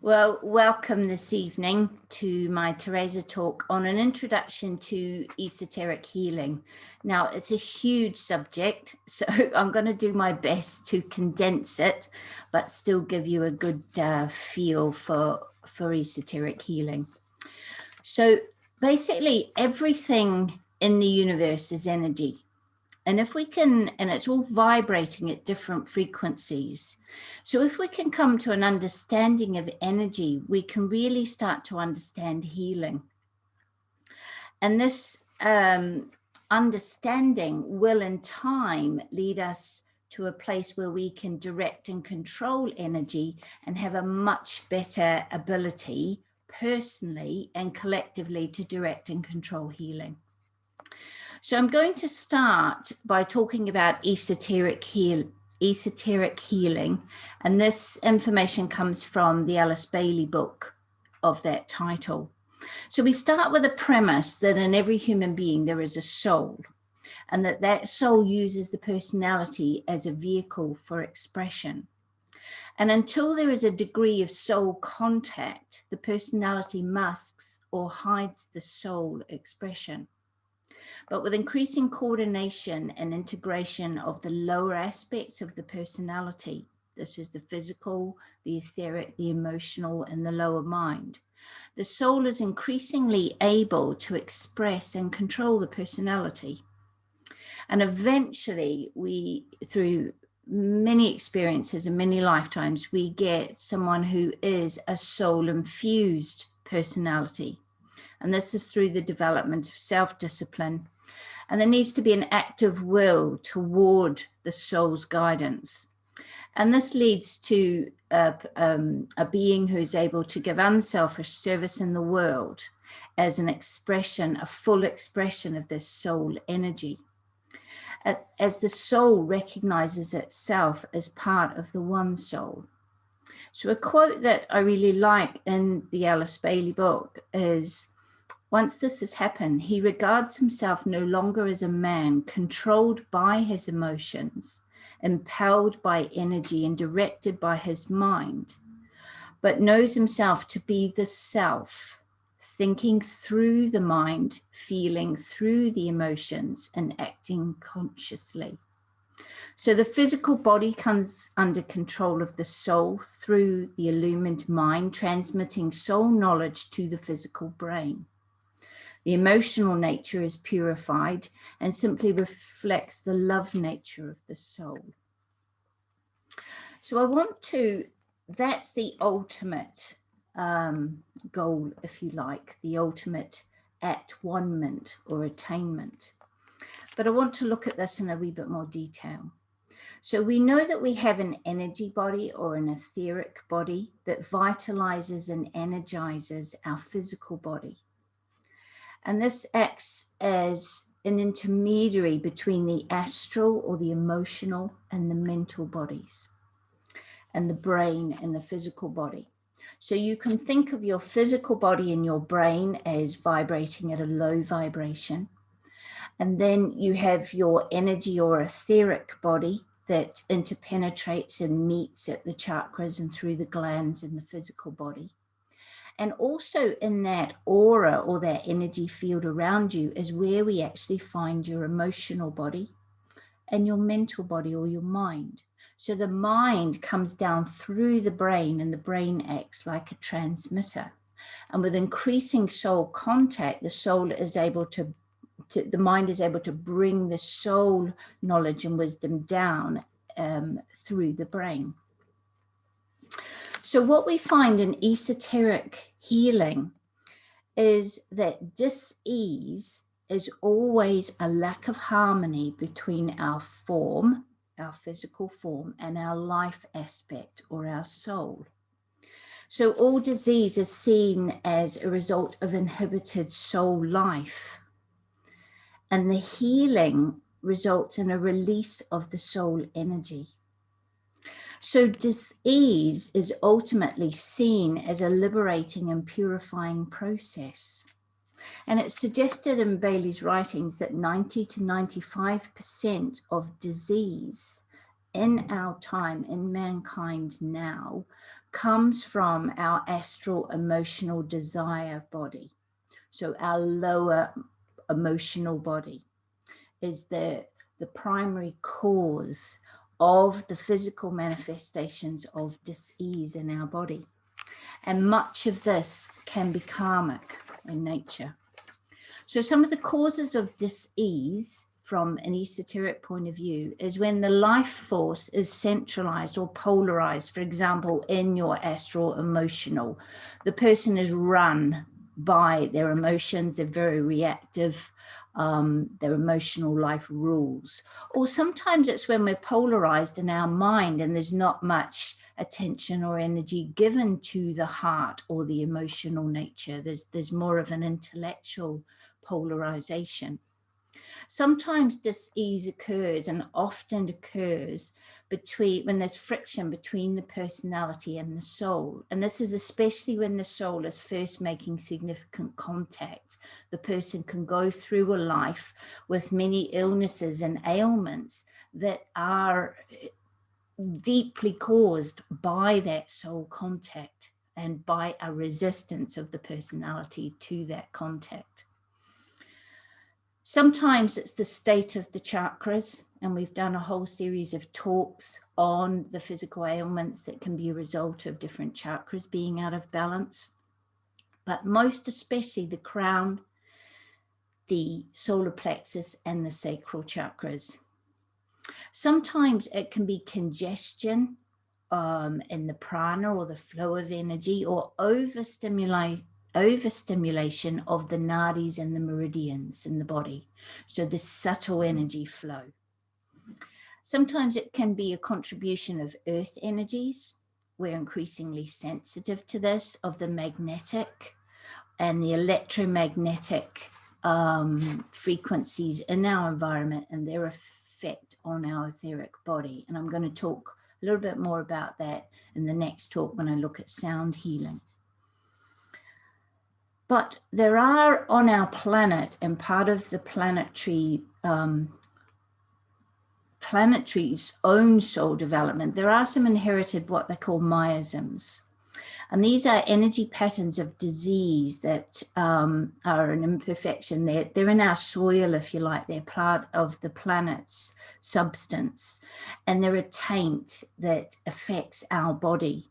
Well, welcome this evening to my Teresa talk on an introduction to esoteric healing. Now, it's a huge subject, so I'm going to do my best to condense it, but still give you a good feel for esoteric healing. So basically, everything in the universe is energy. And if we can, and it's all vibrating at different frequencies. So if we can come to an understanding of energy, we can really start to understand healing. And this understanding will in time lead us to a place where we can direct and control energy and have a much better ability personally and collectively to direct and control healing. So I'm going to start by talking about esoteric healing, and this information comes from the Alice Bailey book of that title. So we start with a premise that in every human being there is a soul, and that soul uses the personality as a vehicle for expression. And until there is a degree of soul contact, the personality masks or hides the soul expression. But with increasing coordination and integration of the lower aspects of the personality, this is the physical, the etheric, the emotional, and the lower mind, the soul is increasingly able to express and control the personality. And eventually, through many experiences and many lifetimes, we get someone who is a soul-infused personality. And this is through the development of self-discipline. And there needs to be an active will toward the soul's guidance. And this leads to a being who is able to give unselfish service in the world as an expression, a full expression of this soul energy. As the soul recognizes itself as part of the one soul. So a quote that I really like in the Alice Bailey book is, once this has happened, he regards himself no longer as a man controlled by his emotions, impelled by energy and directed by his mind, but knows himself to be the self, thinking through the mind, feeling through the emotions, and acting consciously. So the physical body comes under control of the soul through the illumined mind, transmitting soul knowledge to the physical brain. The emotional nature is purified and simply reflects the love nature of the soul. So that's the ultimate goal, if you like, the ultimate at-one-ment or attainment. But I want to look at this in a wee bit more detail. So we know that we have an energy body or an etheric body that vitalizes and energizes our physical body. And this acts as an intermediary between the astral or the emotional and the mental bodies, and the brain and the physical body. So you can think of your physical body and your brain as vibrating at a low vibration. And then you have your energy or etheric body that interpenetrates and meets at the chakras and through the glands in the physical body. And also in that aura or that energy field around you is where we actually find your emotional body and your mental body or your mind. So the mind comes down through the brain and the brain acts like a transmitter. And with increasing soul contact, the mind is able to bring the soul knowledge and wisdom down through the brain. So what we find in esoteric healing is that dis-ease is always a lack of harmony between our form, our physical form, and our life aspect or our soul. So all disease is seen as a result of inhibited soul life. And the healing results in a release of the soul energy. So dis-ease is ultimately seen as a liberating and purifying process. And it's suggested in Bailey's writings that 90 to 95% of disease in our time, in mankind now, comes from our astral emotional desire body. So our lower emotional body is the primary cause of the physical manifestations of dis-ease in our body. And much of this can be karmic in nature. So some of the causes of dis-ease from an esoteric point of view is when the life force is centralized or polarized. For example, in your astral emotional, the person is run by their emotions, they're very reactive, their emotional life rules. Or sometimes it's when we're polarized in our mind and there's not much attention or energy given to the heart or the emotional nature. There's more of an intellectual polarization. Sometimes dis-ease occurs, and often occurs, when there's friction between the personality and the soul. And this is especially when the soul is first making significant contact. The person can go through a life with many illnesses and ailments that are deeply caused by that soul contact and by a resistance of the personality to that contact. Sometimes it's the state of the chakras, and we've done a whole series of talks on the physical ailments that can be a result of different chakras being out of balance, but most especially the crown, the solar plexus, and the sacral chakras. Sometimes it can be congestion in the prana or the flow of energy, or overstimulation of the nadis and the meridians in the body. So the subtle energy flow. Sometimes it can be a contribution of earth energies. We're increasingly sensitive to this, of the magnetic and the electromagnetic frequencies in our environment and their effect on our etheric body. And I'm going to talk a little bit more about that in the next talk when I look at sound healing. But there are on our planet, and part of the planetary's own soul development, there are some inherited what they call miasms. And these are energy patterns of disease that are an imperfection. They're in our soil, if you like. They're part of the planet's substance. And they're a taint that affects our body.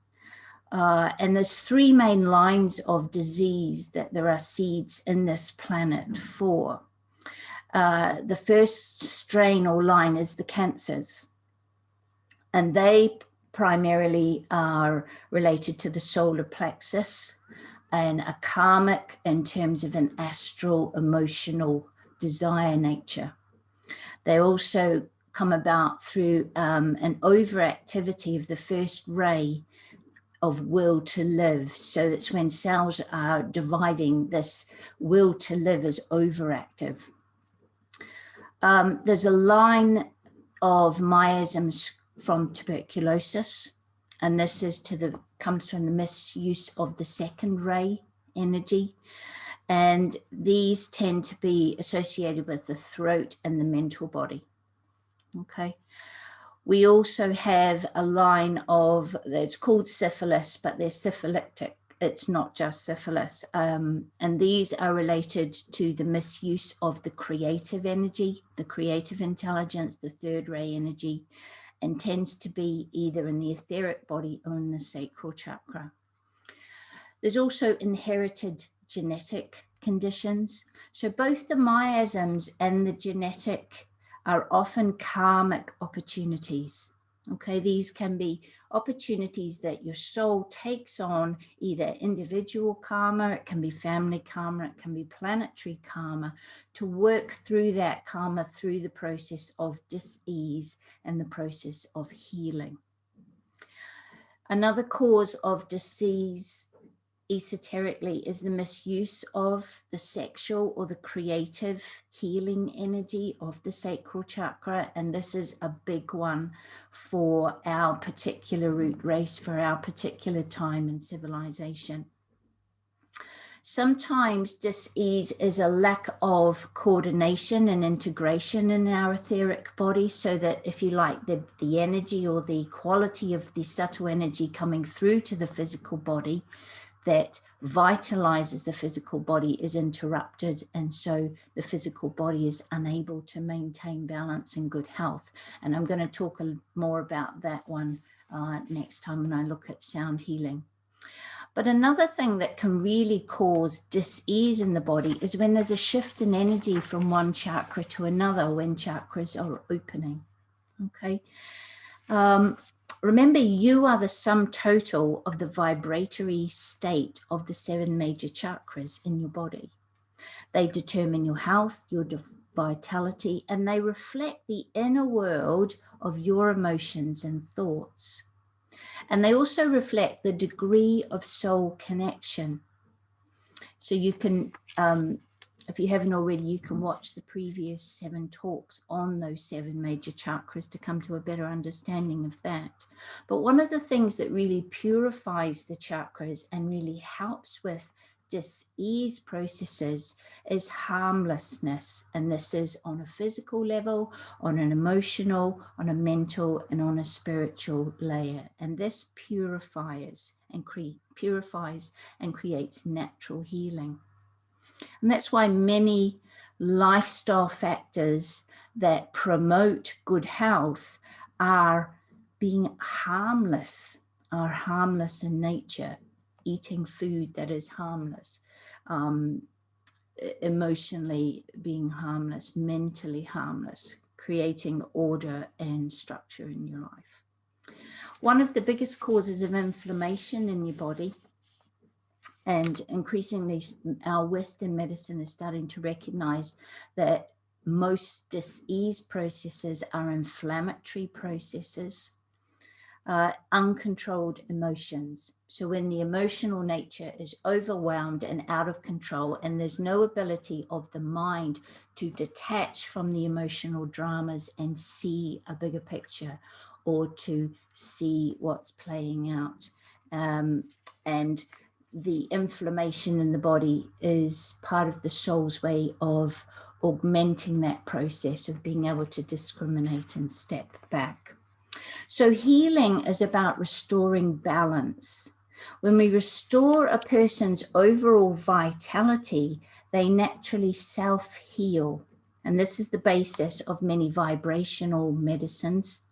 And there's three main lines of disease that there are seeds in this planet for. The first strain or line is the cancers. And they primarily are related to the solar plexus and are karmic in terms of an astral emotional desire nature. They also come about through an overactivity of the first ray of will to live. So that's when cells are dividing, this will to live is overactive. There's a line of miasms from tuberculosis, and this is comes from the misuse of the second ray energy, and these tend to be associated with the throat and the mental body. Okay. We also have a line of, it's called syphilis, but they're syphilitic. It's not just syphilis. And these are related to the misuse of the creative energy, the creative intelligence, the third ray energy, and tends to be either in the etheric body or in the sacral chakra. There's also inherited genetic conditions. So both the miasms and the genetic are often karmic opportunities. Okay, these can be opportunities that your soul takes on, either individual karma, it can be family karma, it can be planetary karma, to work through that karma through the process of dis-ease and the process of healing. Another cause of disease esoterically is the misuse of the sexual or the creative healing energy of the sacral chakra, and this is a big one for our particular root race, for our particular time in civilization. Sometimes dis-ease is a lack of coordination and integration in our etheric body, so that, if you like, the energy or the quality of the subtle energy coming through to the physical body that vitalizes the physical body is interrupted, and so the physical body is unable to maintain balance and good health. And I'm going to talk more about that one next time when I look at sound healing. But another thing that can really cause dis-ease in the body is when there's a shift in energy from one chakra to another, when chakras are opening. Okay. Remember, you are the sum total of the vibratory state of the 7 major chakras in your body. They determine your health, your vitality, and they reflect the inner world of your emotions and thoughts. And they also reflect the degree of soul connection. So you can, if you haven't already, you can watch the previous 7 talks on those 7 major chakras to come to a better understanding of that. But one of the things that really purifies the chakras and really helps with dis-ease processes is harmlessness. And this is on a physical level, on an emotional, on a mental, and on a spiritual layer. And this purifies and creates natural healing. And that's why many lifestyle factors that promote good health are harmless in nature. Eating food that is harmless, emotionally being harmless, mentally harmless, creating order and structure in your life. One of the biggest causes of inflammation in your body, and increasingly our Western medicine is starting to recognize that most dis-ease processes are inflammatory processes, uncontrolled emotions. So when the emotional nature is overwhelmed and out of control, and there's no ability of the mind to detach from the emotional dramas and see a bigger picture, or to see what's playing out. And the inflammation in the body is part of the soul's way of augmenting that process of being able to discriminate and step back. So healing is about restoring balance. When we restore a person's overall vitality, they naturally self-heal. And this is the basis of many vibrational medicines,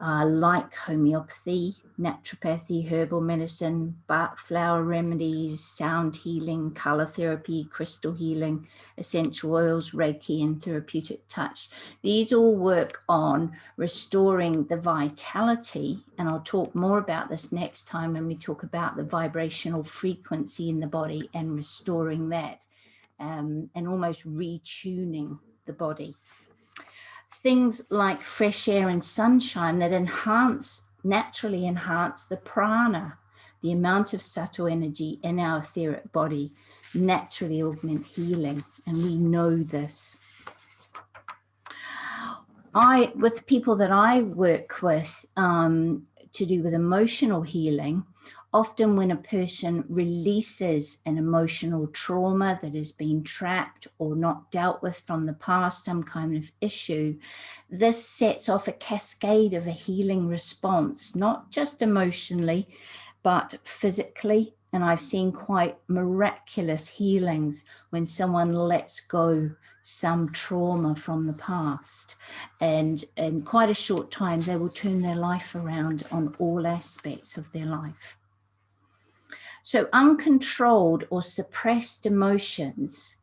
like homeopathy, naturopathy, herbal medicine, Bach flower remedies, sound healing, color therapy, crystal healing, essential oils, Reiki, and therapeutic touch. These all work on restoring the vitality, and I'll talk more about this next time when we talk about the vibrational frequency in the body and restoring that, and almost retuning the body. Things like fresh air and sunshine that naturally enhance the prana, the amount of subtle energy in our etheric body, naturally augment healing. And we know this. With people that I work with to do with emotional healing, often when a person releases an emotional trauma that has been trapped or not dealt with from the past, some kind of issue, this sets off a cascade of a healing response, not just emotionally, but physically. And I've seen quite miraculous healings when someone lets go some trauma from the past. And in quite a short time, they will turn their life around on all aspects of their life. So uncontrolled or suppressed emotions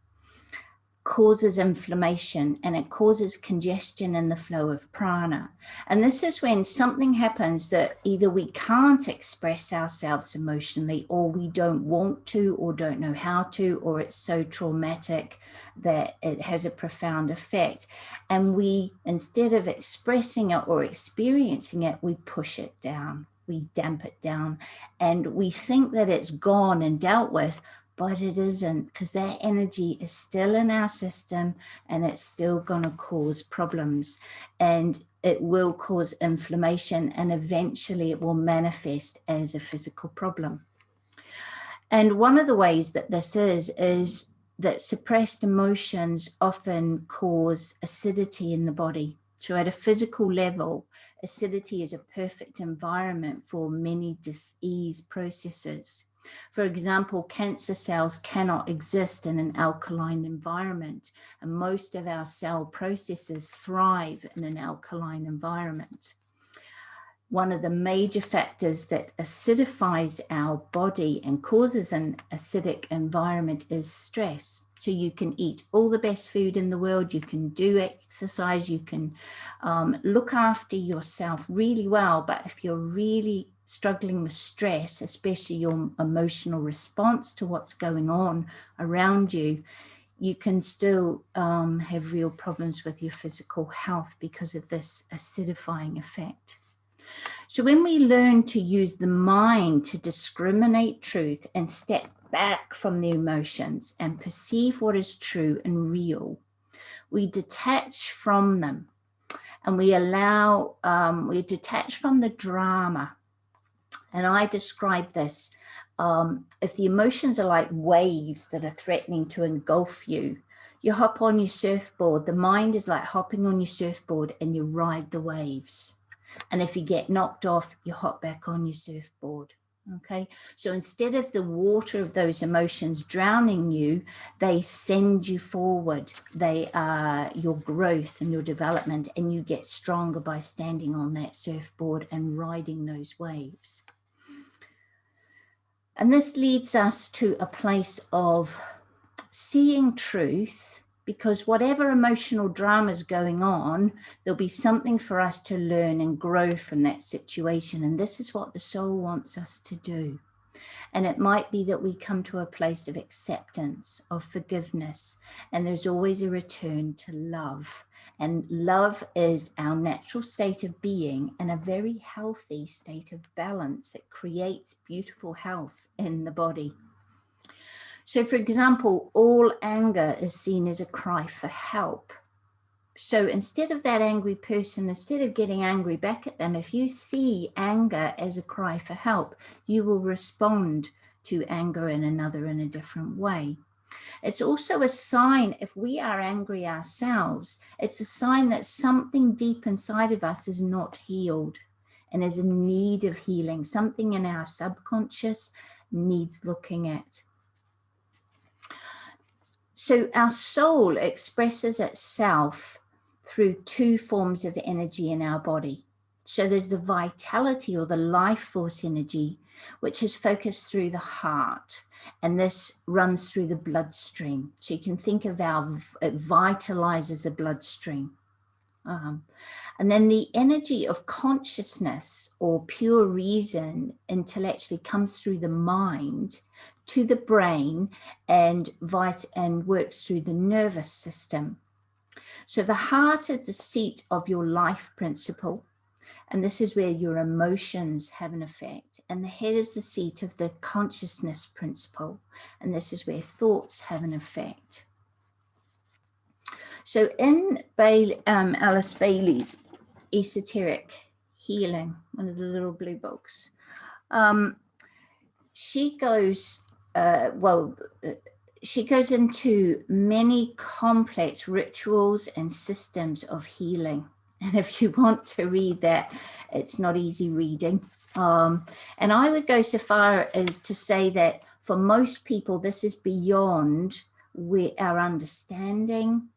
causes inflammation, and it causes congestion in the flow of prana. And this is when something happens that either we can't express ourselves emotionally, or we don't want to, or don't know how to, or it's so traumatic that it has a profound effect. And we, instead of expressing it or experiencing it, we push it down. We damp it down, and we think that it's gone and dealt with, but it isn't, because that energy is still in our system, and it's still going to cause problems, and it will cause inflammation, and eventually it will manifest as a physical problem. And one of the ways that this is that suppressed emotions often cause acidity in the body. So at a physical level, acidity is a perfect environment for many disease processes. For example, cancer cells cannot exist in an alkaline environment, and most of our cell processes thrive in an alkaline environment. One of the major factors that acidifies our body and causes an acidic environment is stress. So you can eat all the best food in the world, you can do exercise, you can look after yourself really well, but if you're really struggling with stress, especially your emotional response to what's going on around you, you can still have real problems with your physical health because of this acidifying effect. So when we learn to use the mind to discriminate truth and step back from the emotions and perceive what is true and real, we detach from them, and we detach from the drama. And I describe this, if the emotions are like waves that are threatening to engulf you, you hop on your surfboard. The mind is like hopping on your surfboard and you ride the waves. And if you get knocked off, you hop back on your surfboard. Okay, so instead of the water of those emotions drowning you, they send you forward. They are your growth and your development, and you get stronger by standing on that surfboard and riding those waves. And this leads us to a place of seeing truth, because whatever emotional drama is going on, there'll be something for us to learn and grow from that situation. And this is what the soul wants us to do. And it might be that we come to a place of acceptance, of forgiveness, and there's always a return to love. And love is our natural state of being and a very healthy state of balance that creates beautiful health in the body. So, for example, all anger is seen as a cry for help. So instead of that angry person, instead of getting angry back at them, if you see anger as a cry for help, you will respond to anger in a different way. It's also a sign, if we are angry ourselves, it's a sign that something deep inside of us is not healed and is in need of healing. Something in our subconscious needs looking at. So our soul expresses itself through two forms of energy in our body. So there's the vitality or the life force energy, which is focused through the heart, and this runs through the bloodstream. So you can think of it vitalizes the bloodstream. And then the energy of consciousness or pure reason intellectually comes through the mind to the brain and works through the nervous system. So the heart is the seat of your life principle, and this is where your emotions have an effect. And the head is the seat of the consciousness principle, and this is where thoughts have an effect. So in Alice Bailey's Esoteric Healing, one of the little blue books, she goes into many complex rituals and systems of healing. And if you want to read that, it's not easy reading. And I would go so far as to say that for most people, this is beyond our understanding,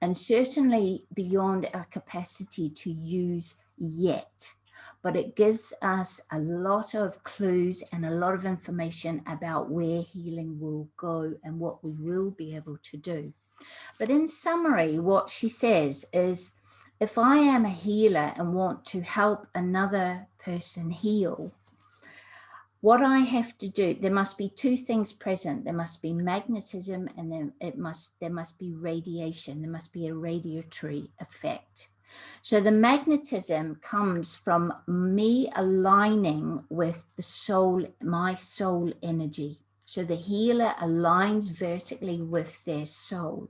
and certainly beyond our capacity to use yet. But it gives us a lot of clues and a lot of information about where healing will go and what we will be able to do. But in summary, what she says is, if I am a healer and want to help another person heal, what I have to do, there must be two things present. There must be magnetism, and then there must be radiation. There must be a radiatory effect. So the magnetism comes from me aligning with the soul, my soul energy. So the healer aligns vertically with their soul.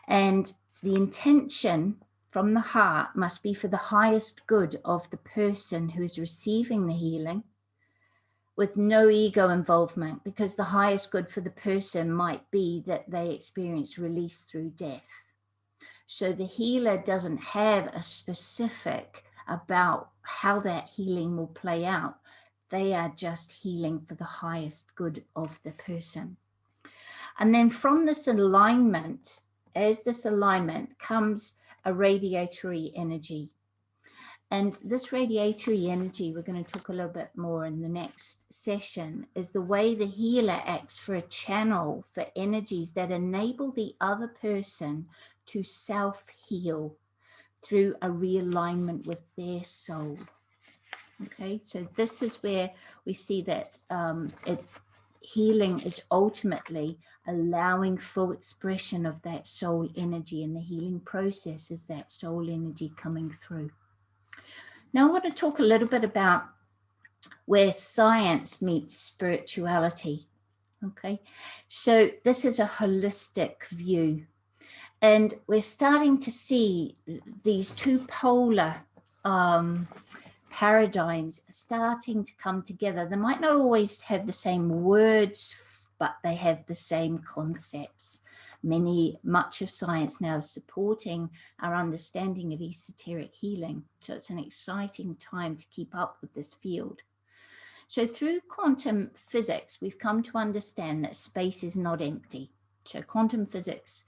And the intention from the heart must be for the highest good of the person who is receiving the healing, with no ego involvement, because the highest good for the person might be that they experience release through death. So the healer doesn't have a specific about how that healing will play out. They are just healing for the highest good of the person. And then from this alignment, as this alignment comes a radiatory energy. And this radiatory energy, we're going to talk a little bit more in the next session, is the way the healer acts for a channel for energies that enable the other person to self-heal through a realignment with their soul. Okay, so this is where we see that healing is ultimately allowing full expression of that soul energy, and the healing process is that soul energy coming through. Now I want to talk a little bit about where science meets spirituality. Okay, so this is a holistic view, and we're starting to see these two polar paradigms starting to come together. They might not always have the same words, but they have the same concepts. Much of science now is supporting our understanding of esoteric healing. So it's an exciting time to keep up with this field. So through quantum physics, we've come to understand that space is not empty. So quantum physics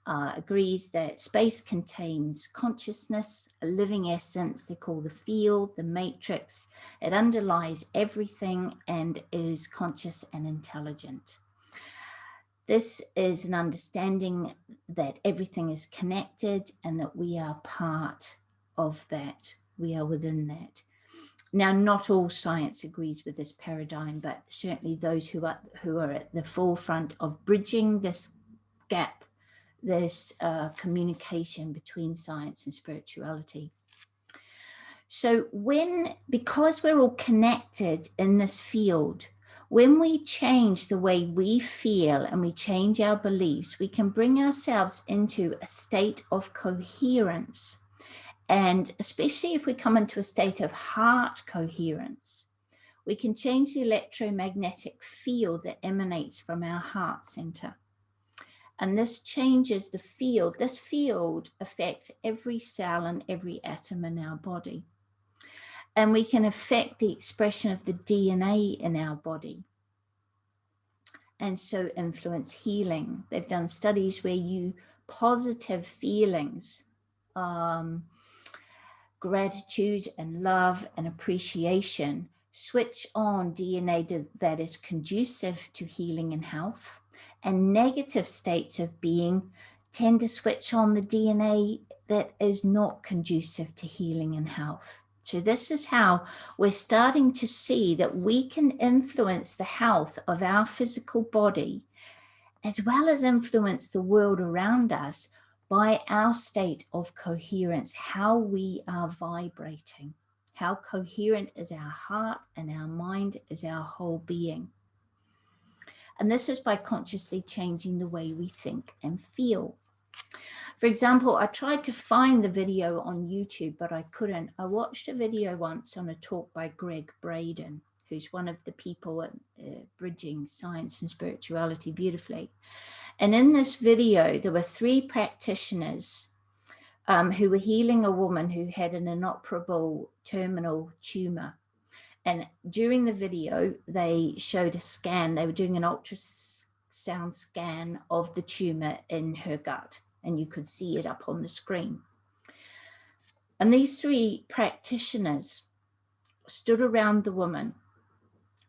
agrees that space contains consciousness, a living essence they call the field, the matrix. It underlies everything and is conscious and intelligent. This is an understanding that everything is connected and that we are part of that. We are within that. Now, not all science agrees with this paradigm, but certainly those who are at the forefront of bridging this gap, this communication between science and spirituality. So because we're all connected in this field, when we change the way we feel and we change our beliefs, we can bring ourselves into a state of coherence. And especially if we come into a state of heart coherence, we can change the electromagnetic field that emanates from our heart center. And this changes the field. This field affects every cell and every atom in our body. And we can affect the expression of the DNA in our body, and so influence healing. They've done studies where positive feelings, gratitude and love and appreciation switch on DNA that is conducive to healing and health, and negative states of being tend to switch on the DNA that is not conducive to healing and health. So this is how we're starting to see that we can influence the health of our physical body, as well as influence the world around us by our state of coherence, how we are vibrating, how coherent is our heart and our mind is our whole being. And this is by consciously changing the way we think and feel. For example, I tried to find the video on YouTube, but I couldn't. I watched a video once on a talk by Gregg Braden, who's one of the people at bridging science and spirituality beautifully. And in this video, there were 3 practitioners who were healing a woman who had an inoperable terminal tumor. And during the video, they showed a scan. They were doing an ultrasound scan of the tumor in her gut, and you could see it up on the screen. And these 3 practitioners stood around the woman,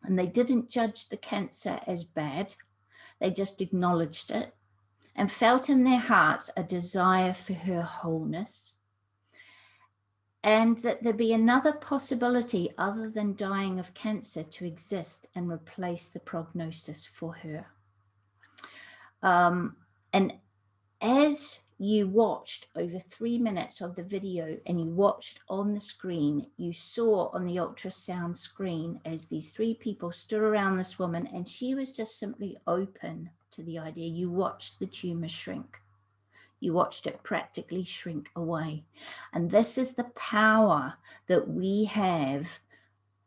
and they didn't judge the cancer as bad. They just acknowledged it and felt in their hearts a desire for her wholeness, and that there be another possibility other than dying of cancer to exist and replace the prognosis for her. And as you watched over 3 minutes of the video and you watched on the screen, you saw on the ultrasound screen as these 3 people stood around this woman, and she was just simply open to the idea. You watched the tumor shrink. You watched it practically shrink away. And this is the power that we have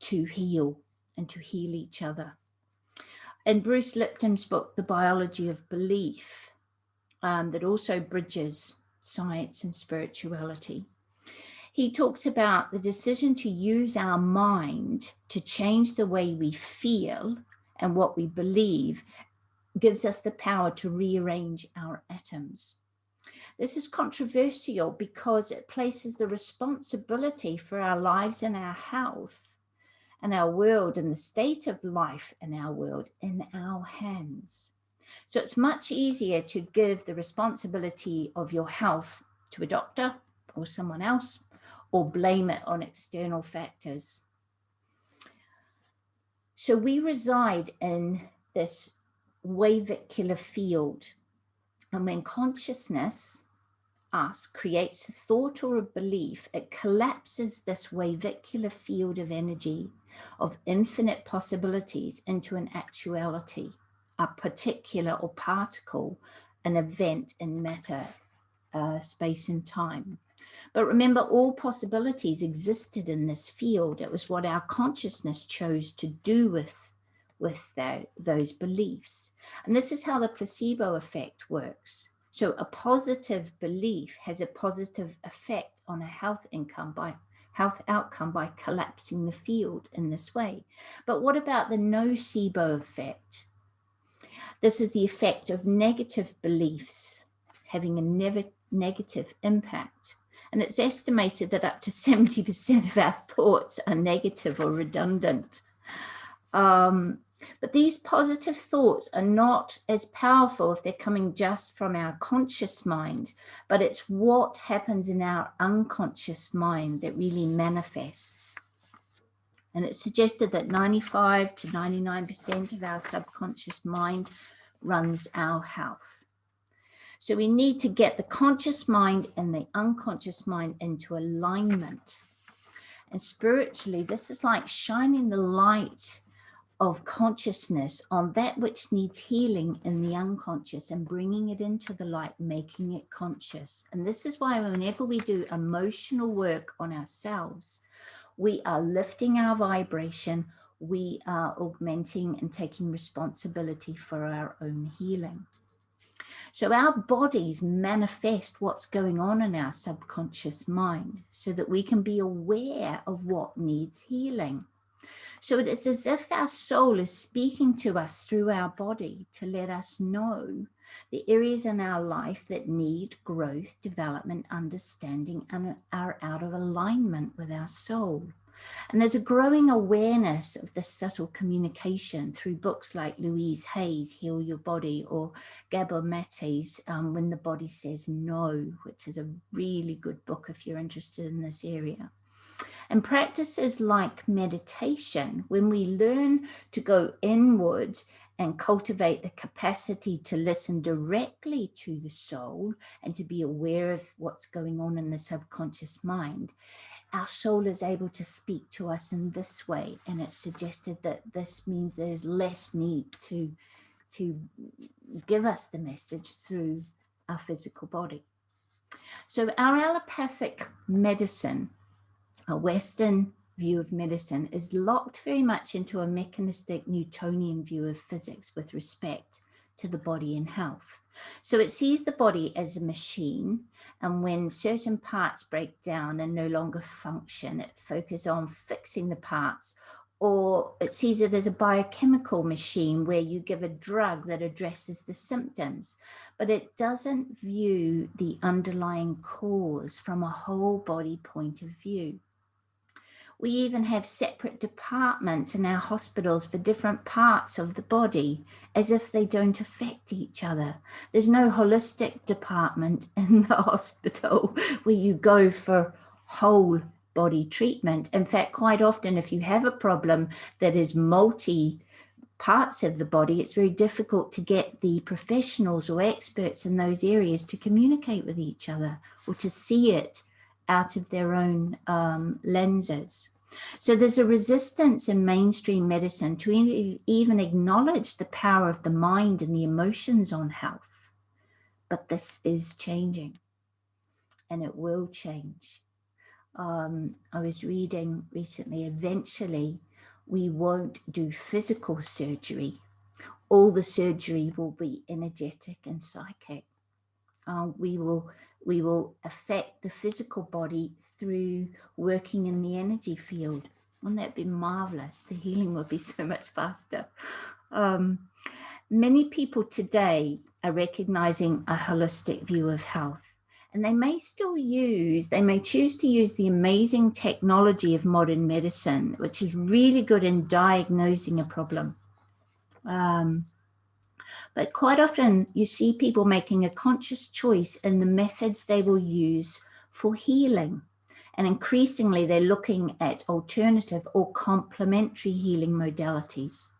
to heal and to heal each other. In Bruce Lipton's book, The Biology of Belief, that also bridges science and spirituality, he talks about the decision to use our mind to change the way we feel and what we believe gives us the power to rearrange our atoms. This is controversial because it places the responsibility for our lives and our health and our world and the state of life in our world in our hands. So it's much easier to give the responsibility of your health to a doctor or someone else, or blame it on external factors. So we reside in this wavicular field, and when consciousness, us, creates a thought or a belief, it collapses this wavicular field of energy of infinite possibilities into an actuality, a particular or particle, an event in matter, space and time. But remember, all possibilities existed in this field. It was what our consciousness chose to do with those beliefs. And this is how the placebo effect works. So a positive belief has a positive effect on a health outcome by collapsing the field in this way. But what about the nocebo effect? This is the effect of negative beliefs having a negative impact. And it's estimated that up to 70% of our thoughts are negative or redundant. But these positive thoughts are not as powerful if they're coming just from our conscious mind, but it's what happens in our unconscious mind that really manifests. And it's suggested that 95 to 99% of our subconscious mind runs our health. So we need to get the conscious mind and the unconscious mind into alignment. And spiritually, this is like shining the light of consciousness on that which needs healing in the unconscious and bringing it into the light, making it conscious. And this is why whenever we do emotional work on ourselves, we are lifting our vibration, we are augmenting and taking responsibility for our own healing. So our bodies manifest what's going on in our subconscious mind so that we can be aware of what needs healing. So it is as if our soul is speaking to us through our body to let us know the areas in our life that need growth, development, understanding, and are out of alignment with our soul. And there's a growing awareness of this subtle communication through books like Louise Hay's Heal Your Body, or Gabor Mate's When the Body Says No, which is a really good book if you're interested in this area. And practices like meditation, when we learn to go inward and cultivate the capacity to listen directly to the soul and to be aware of what's going on in the subconscious mind, our soul is able to speak to us in this way. And it's suggested that this means there's less need to give us the message through our physical body. So our allopathic medicine, a Western view of medicine, is locked very much into a mechanistic Newtonian view of physics with respect to the body and health. So it sees the body as a machine, and when certain parts break down and no longer function, it focuses on fixing the parts, or it sees it as a biochemical machine where you give a drug that addresses the symptoms, but it doesn't view the underlying cause from a whole body point of view. We even have separate departments in our hospitals for different parts of the body, as if they don't affect each other. There's no holistic department in the hospital where you go for whole body treatment. In fact, quite often, if you have a problem that is multi parts of the body, it's very difficult to get the professionals or experts in those areas to communicate with each other or to see it out of their own lenses. So there's a resistance in mainstream medicine to even acknowledge the power of the mind and the emotions on health. But this is changing, and it will change. I was reading recently, eventually we won't do physical surgery. All the surgery will be energetic and psychic. We will affect the physical body through working in the energy field. Wouldn't that be marvelous? The healing would be so much faster. Many people today are recognizing a holistic view of health, and they may choose to use the amazing technology of modern medicine, which is really good in diagnosing a problem. But quite often you see people making a conscious choice in the methods they will use for healing. And increasingly they're looking at alternative or complementary healing modalities.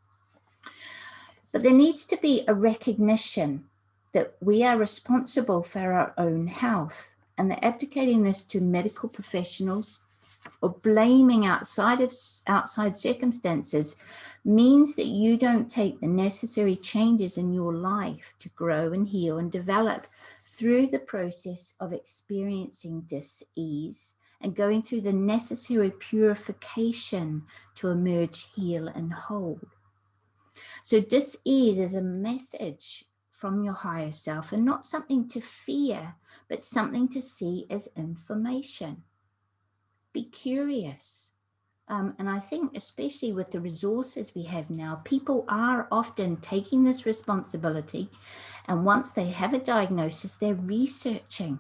But there needs to be a recognition that we are responsible for our own health, and that abdicating this to medical professionals or blaming outside circumstances means that you don't take the necessary changes in your life to grow and heal and develop through the process of experiencing dis-ease and going through the necessary purification to emerge, heal, and whole. So dis-ease is a message from your higher self, and not something to fear, but something to see as information. Be curious. And I think especially with the resources we have now, people are often taking this responsibility, and once they have a diagnosis, they're researching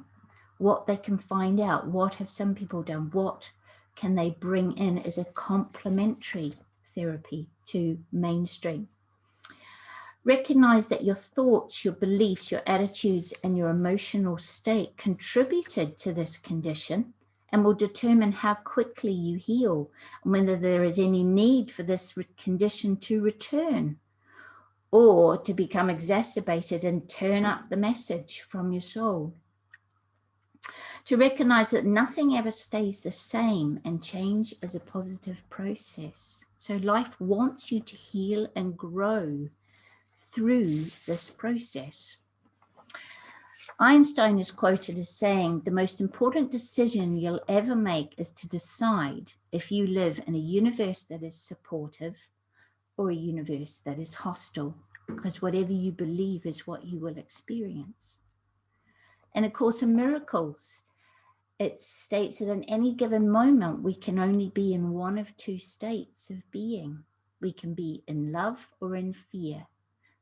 what they can find out. What have some people done? What can they bring in as a complementary therapy to mainstream? Recognize that your thoughts, your beliefs, your attitudes, and your emotional state contributed to this condition and will determine how quickly you heal and whether there is any need for this condition to return or to become exacerbated and turn up the message from your soul. To recognize that nothing ever stays the same, and change is a positive process. So life wants you to heal and grow through this process. Einstein is quoted as saying, "The most important decision you'll ever make is to decide if you live in a universe that is supportive or a universe that is hostile, because whatever you believe is what you will experience." And of course, in Miracles, it states that in any given moment, we can only be in one of two states of being. We can be in love or in fear,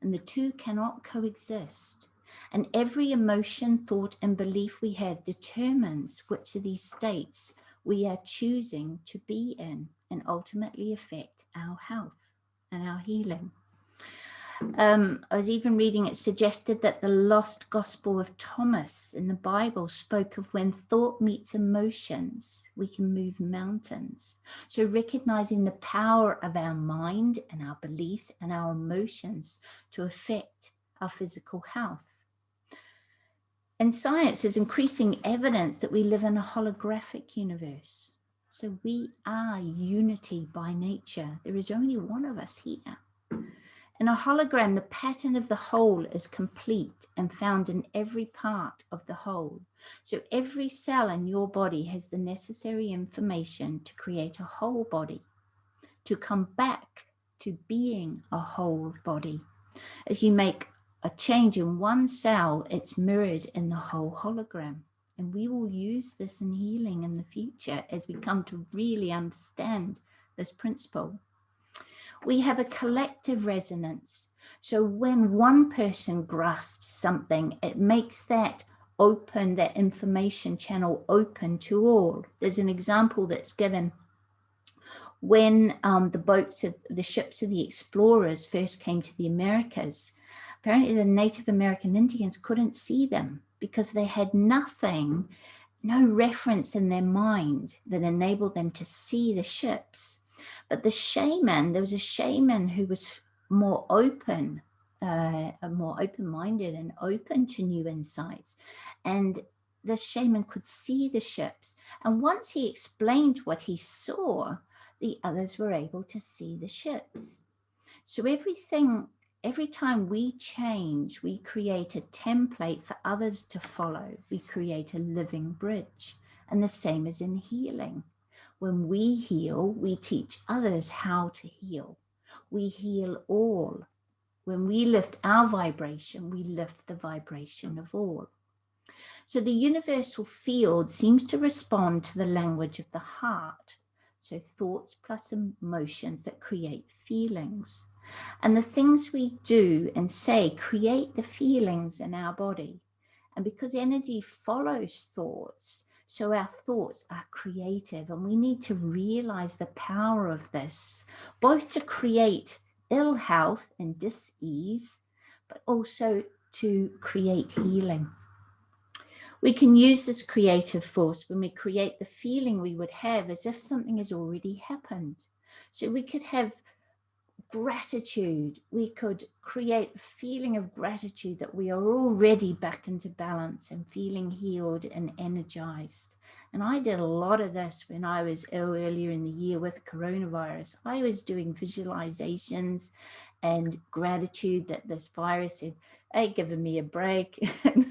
and the two cannot coexist. And every emotion, thought, and belief we have determines which of these states we are choosing to be in, and ultimately affect our health and our healing. I was even reading, it suggested that the lost Gospel of Thomas in the Bible spoke of when thought meets emotions, we can move mountains. So recognizing the power of our mind and our beliefs and our emotions to affect our physical health. And science is increasing evidence that we live in a holographic universe. So we are unity by nature. There is only one of us here. In a hologram, the pattern of the whole is complete and found in every part of the whole. So every cell in your body has the necessary information to create a whole body, to come back to being a whole body. If you make a change in one cell, it's mirrored in the whole hologram. And we will use this in healing in the future as we come to really understand this principle. We have a collective resonance. So when one person grasps something, it makes that open, that information channel open to all. There's an example that's given when the ships of the explorers first came to the Americas. Apparently the Native American Indians couldn't see them because they had nothing, no reference in their mind that enabled them to see the ships. But the shaman, there was a shaman who was more open, more open-minded and open to new insights. And the shaman could see the ships. And once he explained what he saw, the others were able to see the ships. So every time we change, we create a template for others to follow. We create a living bridge. And the same as in healing. When we heal, we teach others how to heal. We heal all. When we lift our vibration, we lift the vibration of all. So the universal field seems to respond to the language of the heart. So thoughts plus emotions that create feelings. And the things we do and say create the feelings in our body. And because energy follows thoughts, so our thoughts are creative, and we need to realize the power of this, both to create ill health and dis-ease, but also to create healing. We can use this creative force when we create the feeling we would have as if something has already happened. So we could have gratitude. We could create a feeling of gratitude that we are already back into balance and feeling healed and energized. And I did a lot of this when I was ill earlier in the year with coronavirus. I was doing visualizations and gratitude that this virus had given me a break, and,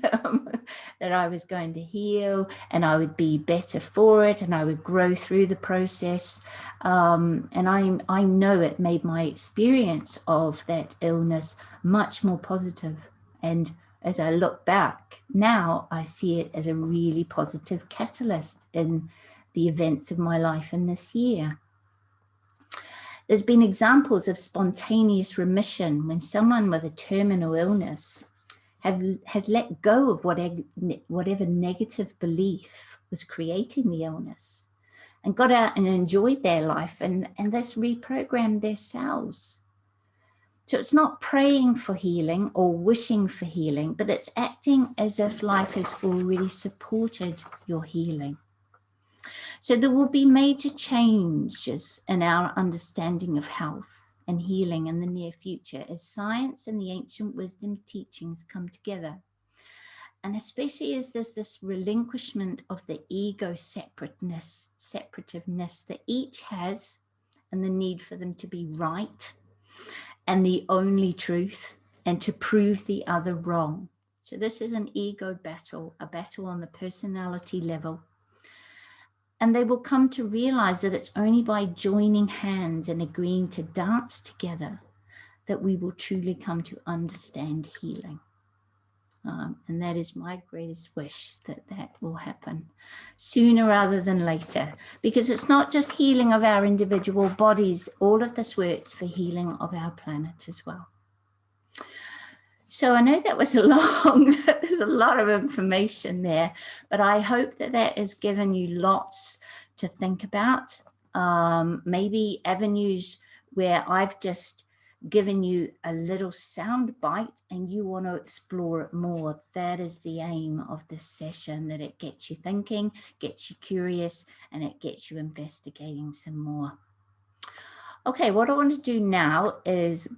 that I was going to heal and I would be better for it and I would grow through the process. And I know it made my experience of that illness much more positive. And as I look back now, I see it as a really positive catalyst in the events of my life in this year. There's been examples of spontaneous remission when someone with a terminal illness has let go of whatever negative belief was creating the illness and got out and enjoyed their life, and this reprogrammed their cells. So it's not praying for healing or wishing for healing, but it's acting as if life has already supported your healing. So there will be major changes in our understanding of health and healing in the near future as science and the ancient wisdom teachings come together. And especially as there's this relinquishment of the ego separativeness that each has, and the need for them to be right and the only truth, and to prove the other wrong. So this is an ego battle, a battle on the personality level. And they will come to realize that it's only by joining hands and agreeing to dance together that we will truly come to understand healing. And that is my greatest wish, that will happen sooner rather than later, because it's not just healing of our individual bodies. All of this works for healing of our planet as well. So I know that was there's a lot of information there, but I hope that has given you lots to think about. Maybe avenues where I've just given you a little sound bite and you want to explore it more. That is the aim of this session, that it gets you thinking, gets you curious, and it gets you investigating some more. Okay, what I want to do now is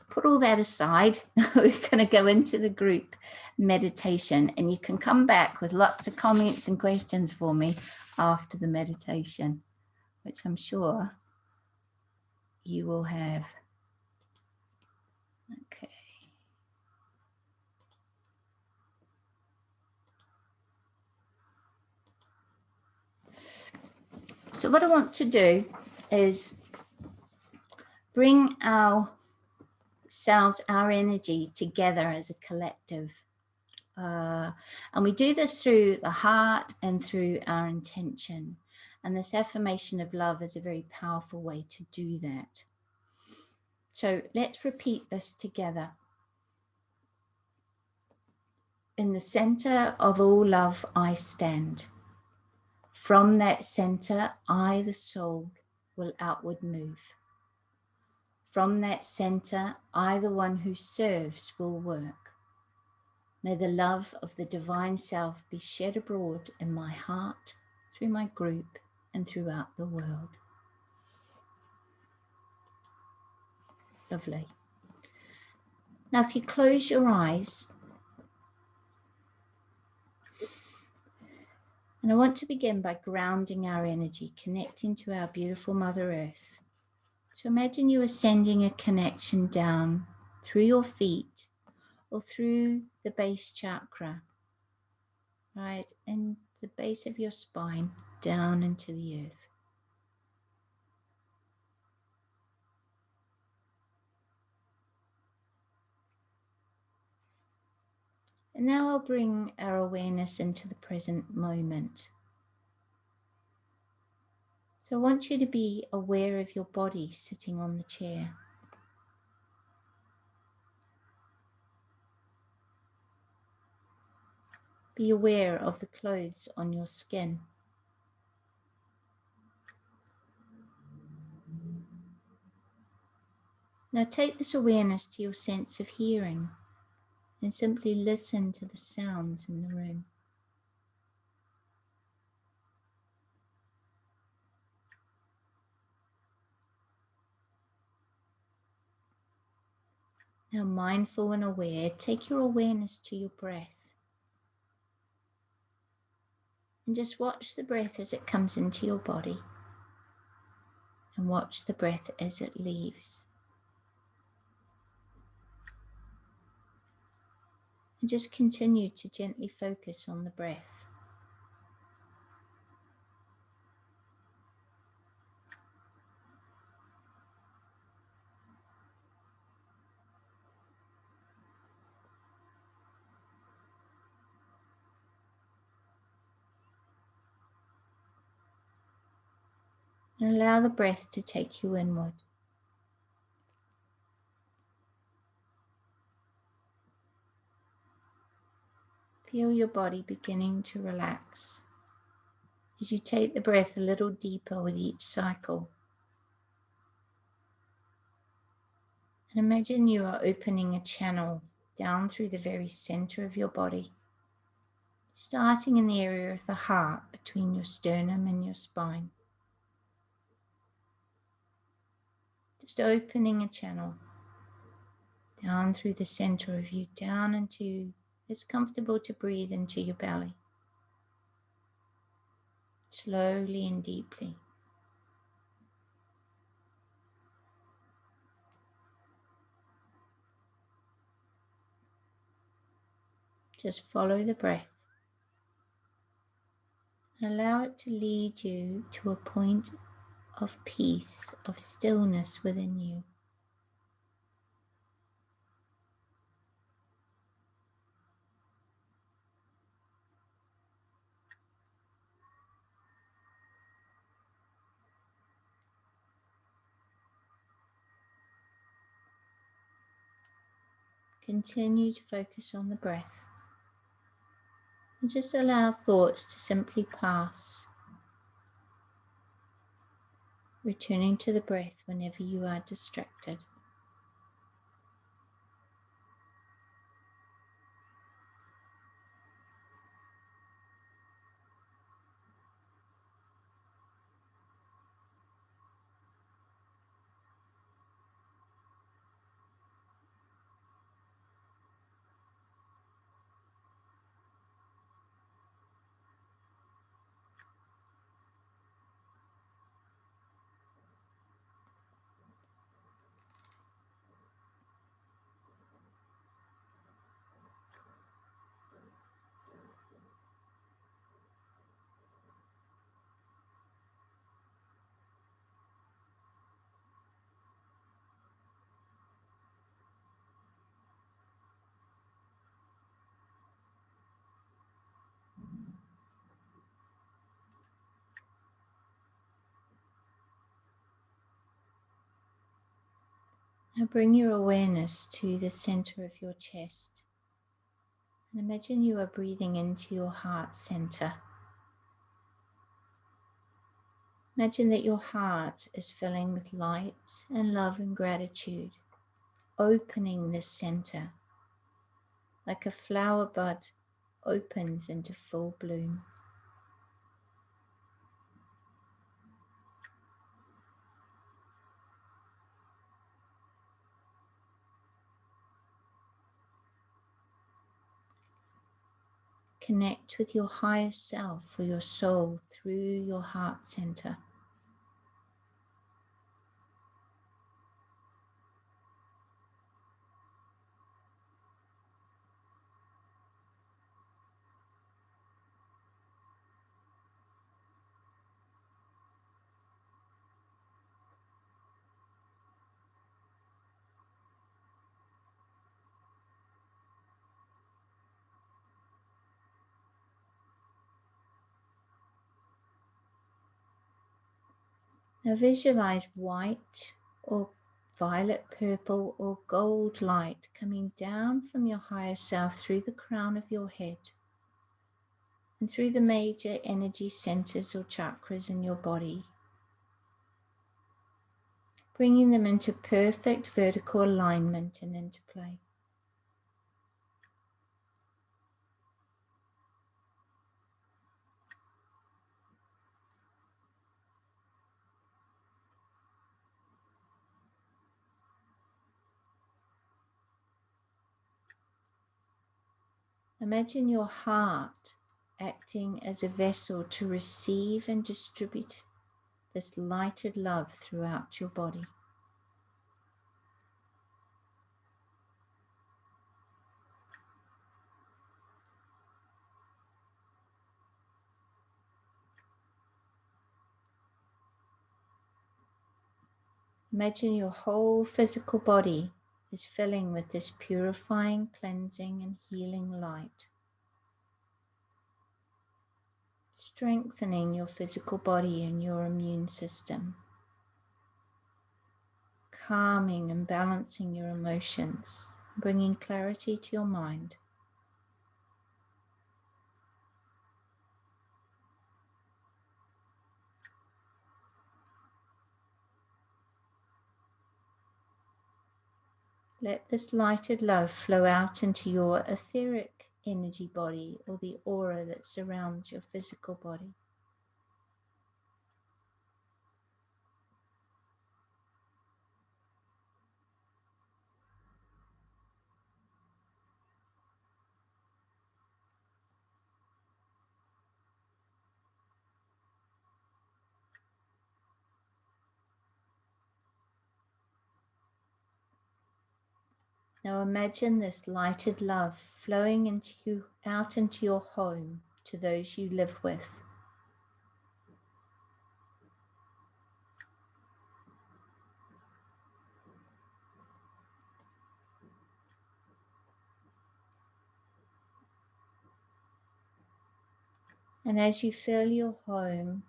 put all that aside. We're going to go into the group meditation, and you can come back with lots of comments and questions for me after the meditation, which I'm sure you will have. Okay. So what I want to do is bring ourselves, our energy together as a collective. And we do this through the heart and through our intention. And this affirmation of love is a very powerful way to do that. So let's repeat this together. In the center of all love, I stand. From that center, I, the soul, will outward move. From that center, I, the one who serves, will work. May the love of the divine self be shed abroad in my heart, through my group, and throughout the world. Lovely. Now, if you close your eyes, and I want to begin by grounding our energy, connecting to our beautiful Mother Earth. So imagine you are sending a connection down through your feet or through the base chakra, right, and the base of your spine, down into the earth. And now I'll bring our awareness into the present moment. So I want you to be aware of your body sitting on the chair. Be aware of the clothes on your skin. Now take this awareness to your sense of hearing and simply listen to the sounds in the room. Now, mindful and aware, take your awareness to your breath. And just watch the breath as it comes into your body. And watch the breath as it leaves. And just continue to gently focus on the breath. And allow the breath to take you inward. Feel your body beginning to relax as you take the breath a little deeper with each cycle. And imagine you are opening a channel down through the very center of your body, starting in the area of the heart between your sternum and your spine. Just opening a channel down through the center of you, down into, it's comfortable to breathe into your belly. Slowly and deeply. Just follow the breath. And allow it to lead you to a point of peace, of stillness within you. Continue to focus on the breath. And just allow thoughts to simply pass, returning to the breath whenever you are distracted. Now bring your awareness to the center of your chest. And imagine you are breathing into your heart center. Imagine that your heart is filling with light and love and gratitude, opening this center like a flower bud opens into full bloom. Connect with your higher self or your soul through your heart center. Now visualize white or violet, purple or gold light coming down from your higher self through the crown of your head and through the major energy centers or chakras in your body, bringing them into perfect vertical alignment and into play. Imagine your heart acting as a vessel to receive and distribute this lighted love throughout your body. Imagine your whole physical body is filling with this purifying, cleansing, and healing light, strengthening your physical body and your immune system, calming and balancing your emotions, bringing clarity to your mind. Let this lighted love flow out into your etheric energy body or the aura that surrounds your physical body. Now imagine this lighted love flowing out into your home to those you live with. And as you fill your home,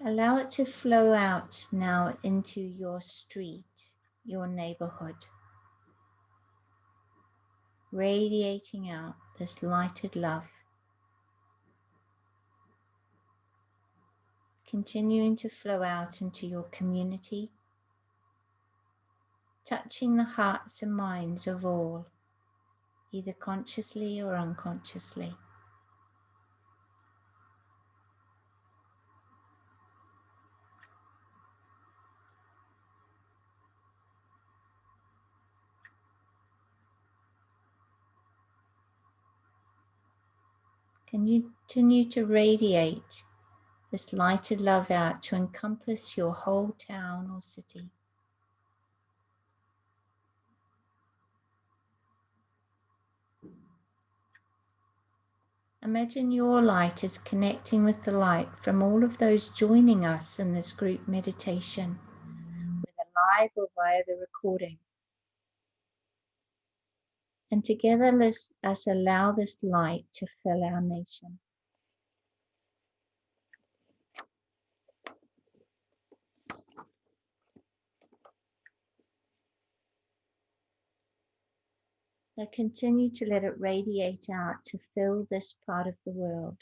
allow it to flow out now into your street, your neighborhood, radiating out this lighted love, continuing to flow out into your community, touching the hearts and minds of all, either consciously or unconsciously. Continue to radiate this lighted love out to encompass your whole town or city. Imagine your light is connecting with the light from all of those joining us in this group meditation, whether live or via the recording. And together let us allow this light to fill our nation. Now continue to let it radiate out to fill this part of the world.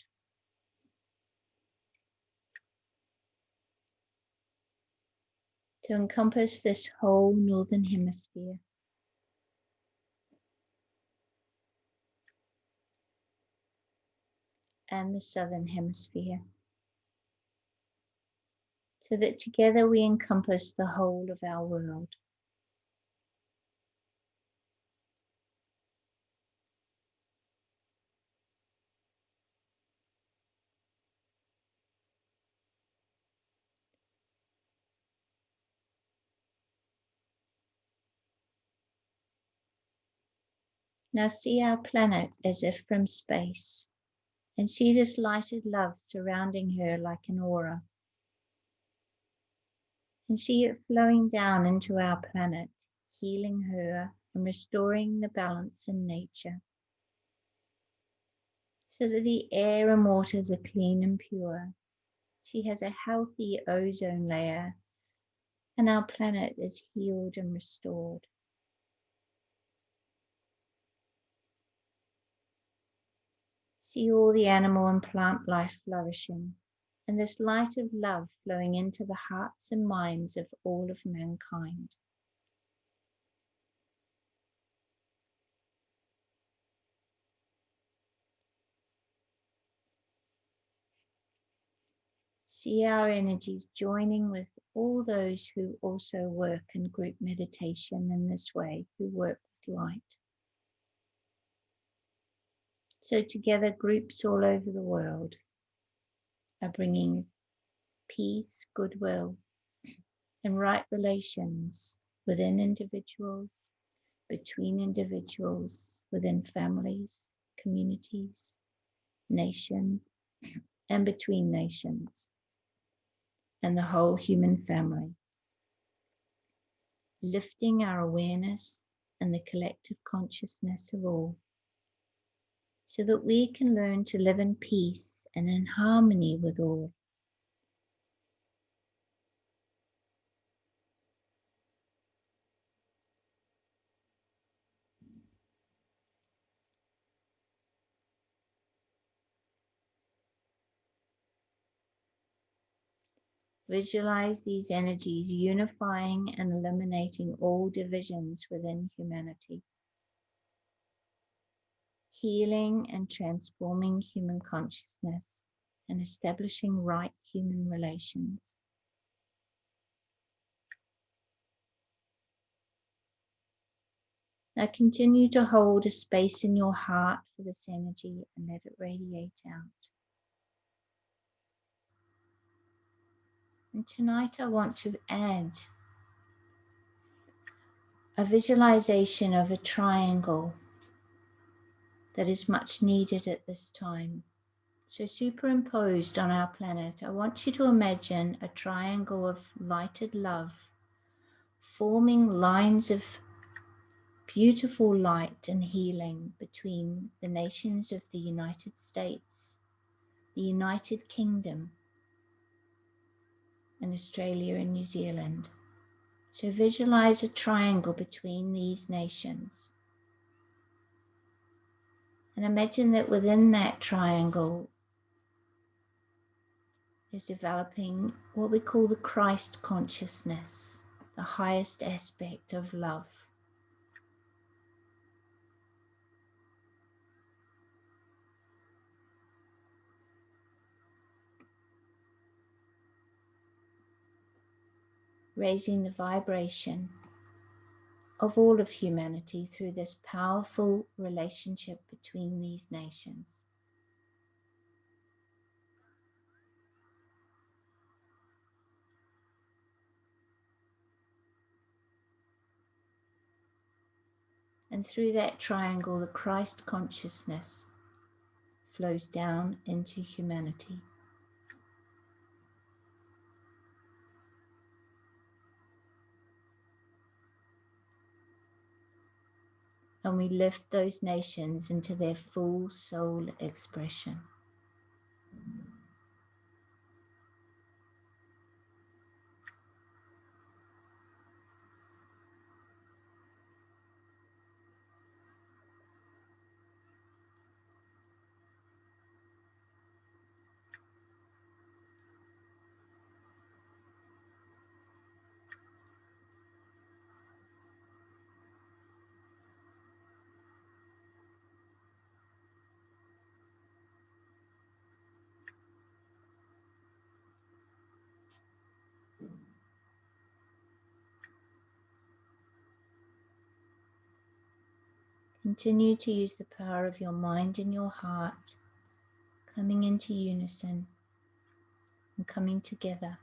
To encompass this whole northern hemisphere. And the southern hemisphere. So that together we encompass the whole of our world. Now see our planet as if from space, and see this lighted love surrounding her like an aura. And see it flowing down into our planet, healing her and restoring the balance in nature. so that the air and waters are clean and pure. She has a healthy ozone layer, and our planet is healed and restored. See all the animal and plant life flourishing, and this light of love flowing into the hearts and minds of all of mankind. See our energies joining with all those who also work in group meditation in this way, who work with light. So together, groups all over the world are bringing peace, goodwill, and right relations within individuals, between individuals, within families, communities, nations, and between nations, and the whole human family. Lifting our awareness and the collective consciousness of all, so that we can learn to live in peace and in harmony with all. Visualize these energies unifying and eliminating all divisions within humanity, healing and transforming human consciousness, and establishing right human relations. Now continue to hold a space in your heart for this energy and let it radiate out. And tonight I want to add a visualization of a triangle that is much needed at this time. So superimposed on our planet, I want you to imagine a triangle of lighted love, forming lines of beautiful light and healing between the nations of the United States, the United Kingdom, and Australia and New Zealand. So visualize a triangle between these nations. And imagine that within that triangle is developing what we call the Christ consciousness, the highest aspect of love. Raising the vibration of all of humanity through this powerful relationship between these nations. And through that triangle, the Christ consciousness flows down into humanity. And we lift those nations into their full soul expression. Continue to use the power of your mind and your heart, coming into unison and coming together.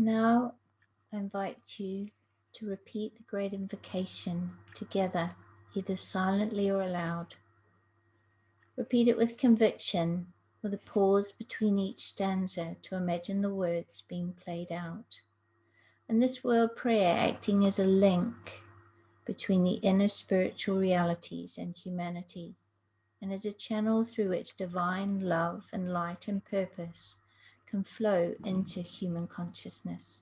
Now I invite you to repeat the Great Invocation together, either silently or aloud. Repeat it with conviction, with a pause between each stanza to imagine the words being played out. And this word prayer acting as a link between the inner spiritual realities and humanity, and as a channel through which divine love and light and purpose can flow into human consciousness.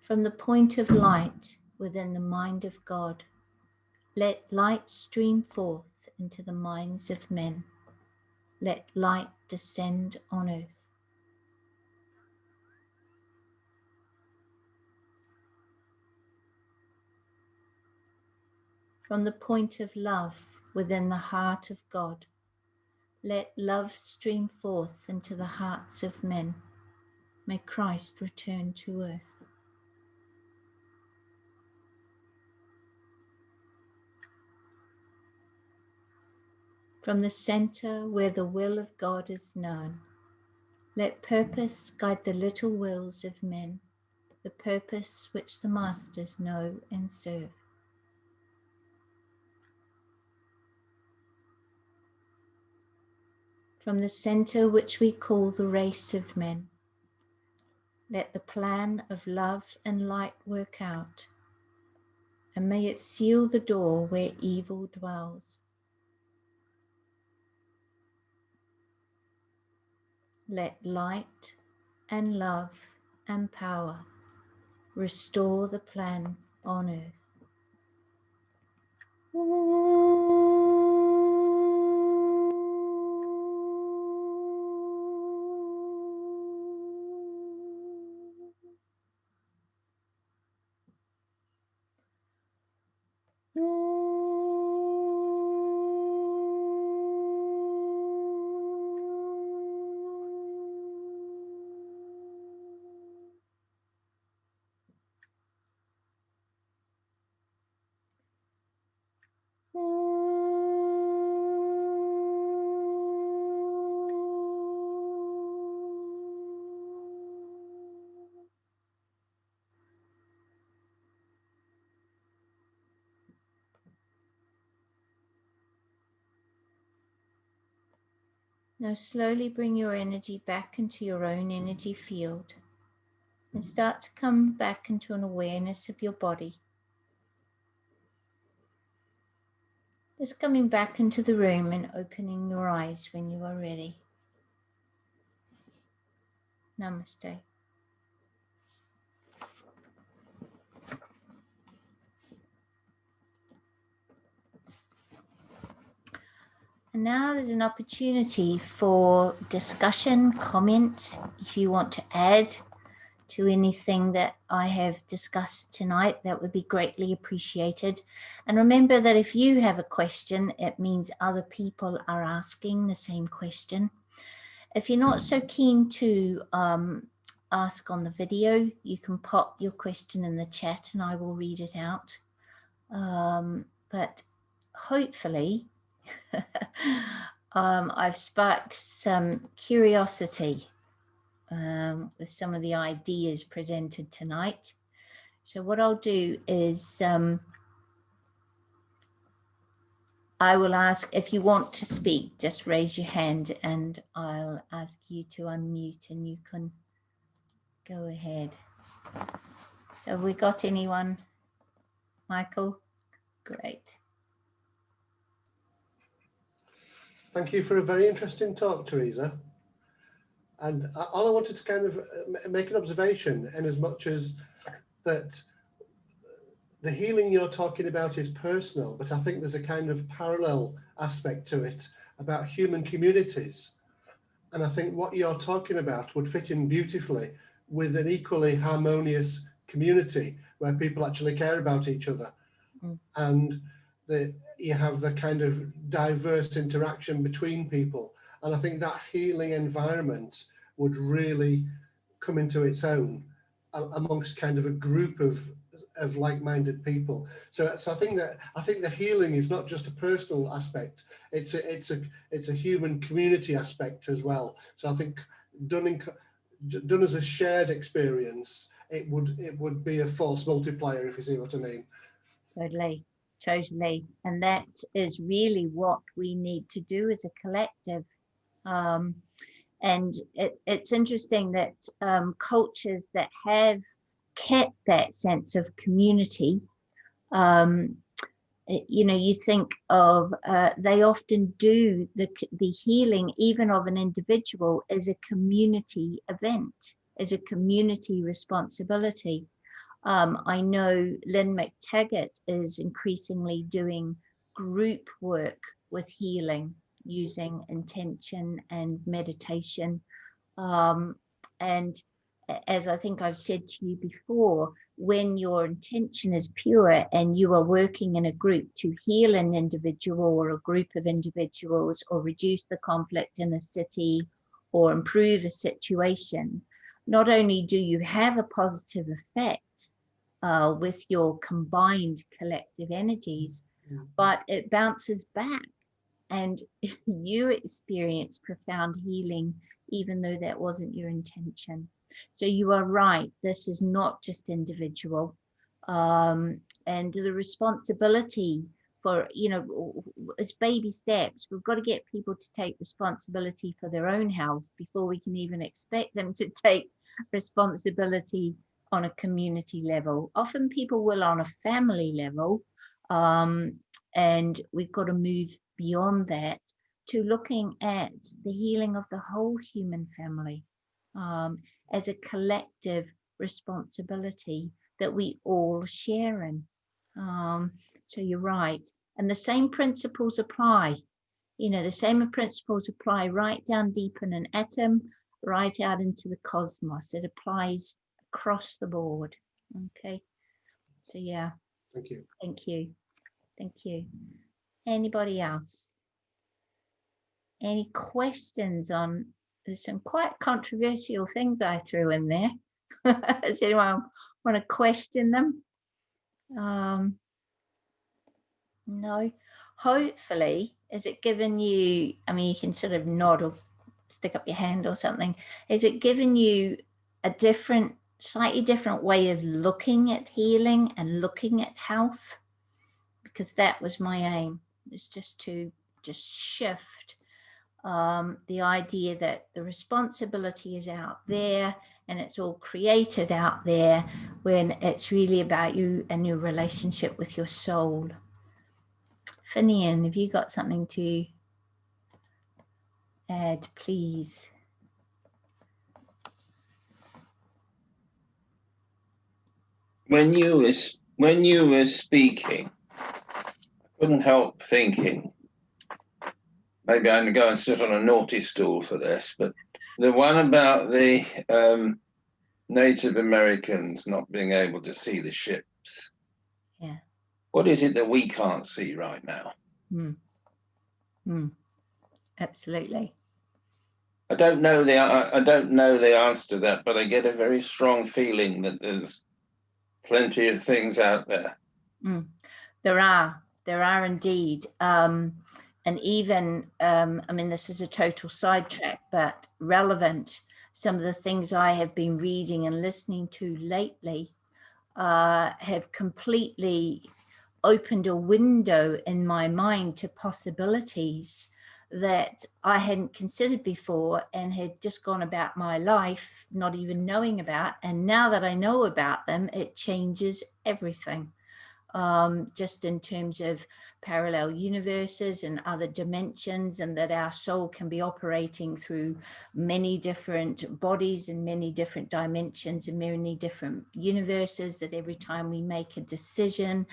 From the point of light within the mind of God, let light stream forth into the minds of men. Let light descend on earth. From the point of love within the heart of God, let love stream forth into the hearts of men. May Christ return to earth. From the center where the will of God is known, let purpose guide the little wills of men, the purpose which the masters know and serve. From the center which we call the race of men, let the plan of love and light work out, and may it seal the door where evil dwells. Let light and love and power restore the plan on earth. Now slowly bring your energy back into your own energy field and start to come back into an awareness of your body. Just coming back into the room and opening your eyes when you are ready. Namaste. And now there's an opportunity for discussion, comment, if you want to add to anything that I have discussed tonight, that would be greatly appreciated. And remember that if you have a question, it means other people are asking the same question. If you're not so keen to ask on the video, you can pop your question in the chat and I will read it out. But hopefully, I've sparked some curiosity with some of the ideas presented tonight. So what I'll do is I will ask, if you want to speak, just raise your hand and I'll ask you to unmute and you can go ahead. So have we got anyone? Michael? Great. Thank you for a very interesting talk, Teresa. And all I wanted to kind of make an observation, in as much as that the healing you're talking about is personal, but I think there's a kind of parallel aspect to it about human communities. And I think what you're talking about would fit in beautifully with an equally harmonious community where people actually care about each other. And you have the kind of diverse interaction between people. And I think that healing environment would really come into its own amongst kind of a group of of like-minded people. So I think the healing is not just a personal aspect, it's a human community aspect as well. So I think done as a shared experience, it would be a force multiplier, if you see what I mean. Totally, totally. And that is really what we need to do as a collective. And it's interesting that cultures that have kept that sense of community, you know, you think of, they often do the healing even of an individual as a community event, as a community responsibility. I know Lynn McTaggart is increasingly doing group work with healing using intention and meditation. And as I think I've said to you before, when your intention is pure and you are working in a group to heal an individual or a group of individuals, or reduce the conflict in a city, or improve a situation, not only do you have a positive effect with your combined collective energies, but it bounces back and you experience profound healing, even though that wasn't your intention. So you are right, this is not just individual. And the responsibility for, you know, it's baby steps. We've got to get people to take responsibility for their own health before we can even expect them to take responsibility on a community level. Often people will on a family level, and we've got to move beyond that to looking at the healing of the whole human family as a collective responsibility that we all share in. So you're right. And the same principles apply. You know, the same principles apply right down deep in an atom, right out into the cosmos. It applies across the board. Okay. So yeah. Thank you. Thank you. Thank you. Anybody else? Any questions on, there's some quite controversial things I threw in there. Does anyone want to question them? No. Hopefully, has it given you, I mean, you can sort of nod or stick up your hand or something. Has it given you a different, slightly different way of looking at healing and looking at health? Because that was my aim, is just to shift the idea that the responsibility is out there and it's all created out there, when it's really about you and your relationship with your soul. Finian, have you got something to add, please? When you were speaking, I couldn't help thinking, maybe I'm going to go and sit on a naughty stool for this, but the one about the Native Americans not being able to see the ships. Yeah. What is it that we can't see right now? Absolutely. I don't know the answer to that, but I get a very strong feeling that there's plenty of things out there. There are indeed. And even, I mean, this is a total sidetrack, but relevant. Some of the things I have been reading and listening to lately have completely opened a window in my mind to possibilities that I hadn't considered before and had just gone about my life not even knowing about. And now that I know about them, it changes everything. Just in terms of parallel universes and other dimensions, and that our soul can be operating through many different bodies and many different dimensions and many different universes, that every time we make a decision,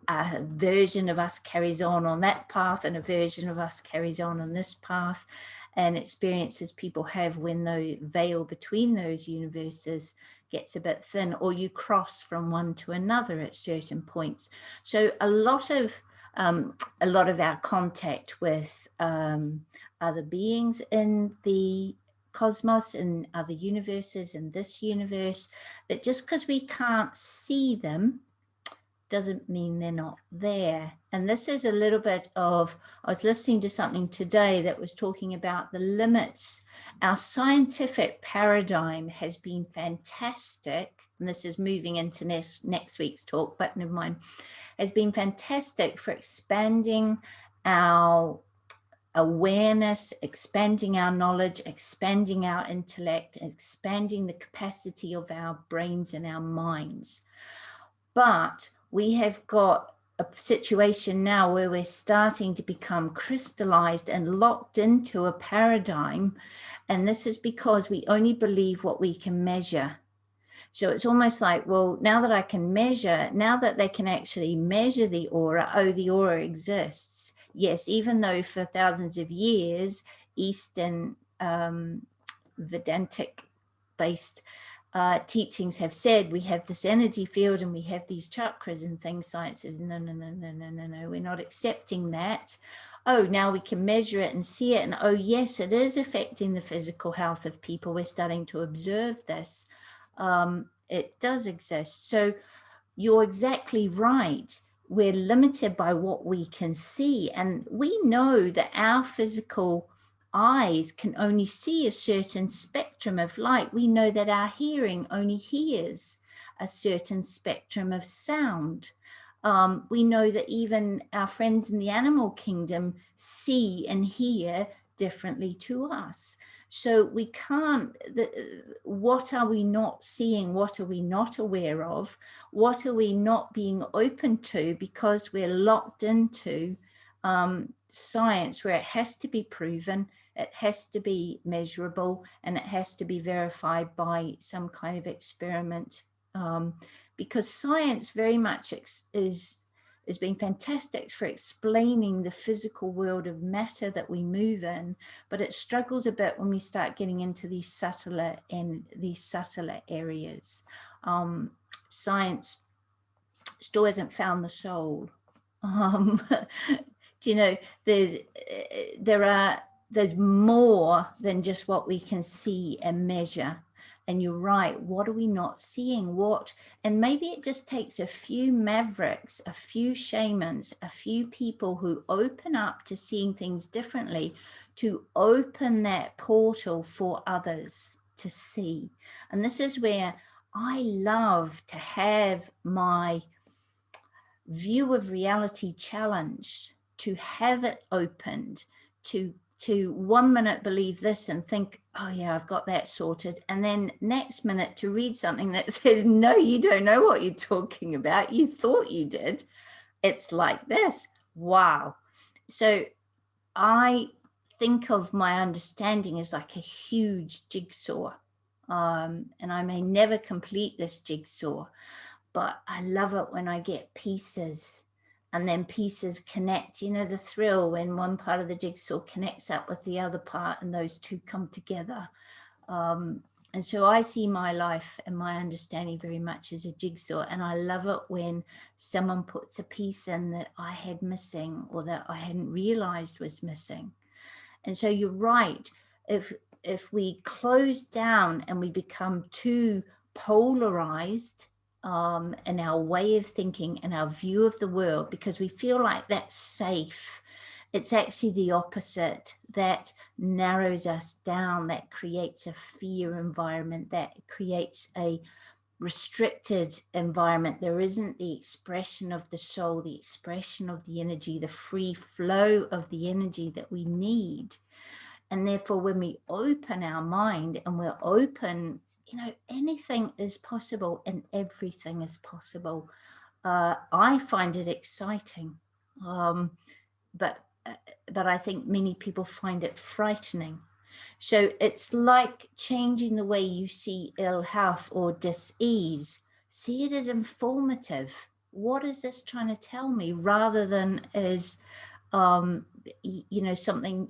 a version of us carries on that path and a version of us carries on this path. And experiences people have when the veil between those universes gets a bit thin, or you cross from one to another at certain points. So a lot of our contact with other beings in the cosmos and other universes in this universe, that just because we can't see them doesn't mean they're not there. And this is a little bit of, I was listening to something today that was talking about the limits. Our scientific paradigm has been fantastic, and this is moving into next week's talk, but never mind, has been fantastic for expanding our awareness, expanding our knowledge, expanding our intellect, expanding the capacity of our brains and our minds. But we have got a situation now where we're starting to become crystallized and locked into a paradigm. And this is because we only believe what we can measure. So it's almost like, well, now that I can measure, now that they can actually measure the aura, oh, the aura exists. Yes, even though for thousands of years, Eastern Vedantic-based teachings have said we have this energy field and we have these chakras and things. Science says, no, we're not accepting that. Oh, now we can measure it and see it. And oh, yes, it is affecting the physical health of people. We're starting to observe this. It does exist. So you're exactly right. We're limited by what we can see. And we know that our physical eyes can only see a certain spectrum of light. We know that our hearing only hears a certain spectrum of sound. We know that even our friends in the animal kingdom see and hear differently to us. So we can't, what are we not seeing? What are we not aware of? What are we not being open to because we're locked into science where it has to be proven, it has to be measurable, and it has to be verified by some kind of experiment. Because science very much has been fantastic for explaining the physical world of matter that we move in, but it struggles a bit when we start getting into these subtler areas. Science still hasn't found the soul. You know, there's more than just what we can see and measure. And you're right, what are we not seeing? And maybe it just takes a few mavericks, a few shamans, a few people who open up to seeing things differently, to open that portal for others to see. And this is where I love to have my view of reality challenged, to have it opened, to 1 minute believe this and think, oh yeah, I've got that sorted. And then next minute to read something that says, no, you don't know what you're talking about. You thought you did. It's like this. Wow. So I think of my understanding as like a huge jigsaw. And I may never complete this jigsaw, but I love it when I get pieces. And then pieces connect, you know, the thrill when one part of the jigsaw connects up with the other part and those two come together. And so I see my life and my understanding very much as a jigsaw. And I love it when someone puts a piece in that I had missing or that I hadn't realized was missing. And so you're right. If we close down and we become too polarized, and our way of thinking and our view of the world, because we feel like that's safe, it's actually the opposite. That narrows us down, that creates a fear environment, that creates a restricted environment. There isn't the expression of the soul, the expression of the energy, the free flow of the energy that we need. And therefore, when we open our mind and we're open, you know, anything is possible and everything is possible. I find it exciting, but I think many people find it frightening. So it's like changing the way you see ill health or dis-ease. See it as informative. What is this trying to tell me, rather than as, you know, something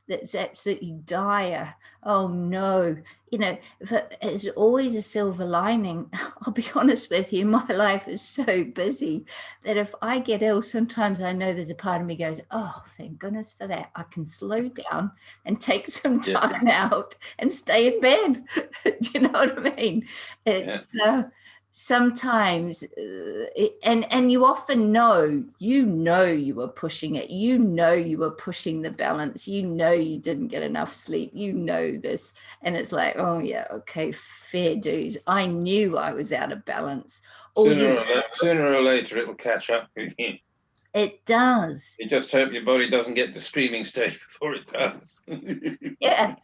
that's absolutely dire. Oh no, you know, it's always a silver lining. I'll be honest with you, my life is so busy that if I get ill, sometimes I know there's a part of me goes, oh, thank goodness for that. I can slow down and take some time out and stay in bed. Do you know what I mean? sometimes, and you often know you were pushing it, you were pushing the balance, you didn't get enough sleep, this, and it's like, oh yeah, okay, fair dues, I knew I was out of balance. Sooner or later it'll catch up with you. It does. You just hope your body doesn't get to screaming stage before it does. Yeah.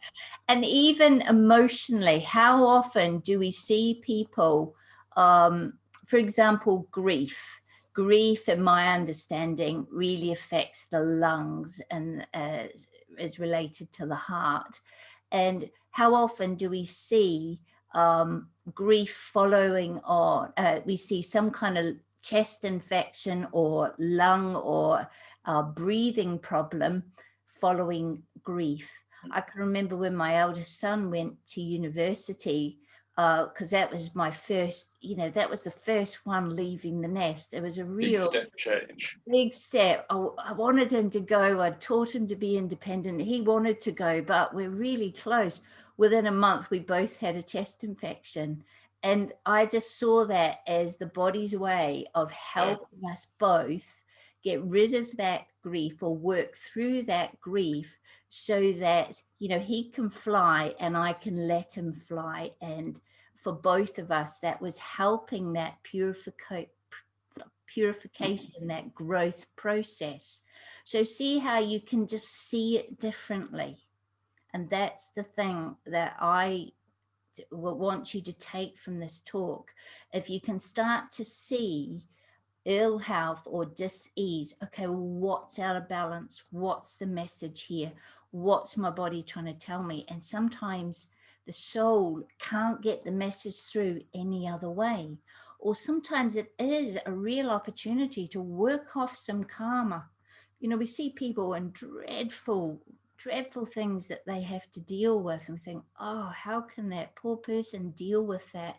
And even emotionally, how often do we see people, for example, grief, in my understanding, really affects the lungs and is related to the heart. And how often do we see grief following on, we see some kind of chest infection or lung or breathing problem following grief. I can remember when my eldest son went to university, because that was my first, that was the first one leaving the nest. There was a real big step change. Big step. I wanted him to go. I taught him to be independent. He wanted to go, but we're really close. Within a month, we both had a chest infection. And I just saw that as the body's way of helping us both get rid of that grief or work through that grief so that, he can fly and I can let him fly. And for both of us, that was helping that purification, that growth process. So see how you can just see it differently. And that's the thing that I will want you to take from this talk. If you can start to see ill health or dis-ease, okay, what's out of balance? What's the message here? What's my body trying to tell me? And sometimes the soul can't get the message through any other way. Or sometimes it is a real opportunity to work off some karma. We see people in dreadful things that they have to deal with, and we think, oh, how can that poor person deal with that?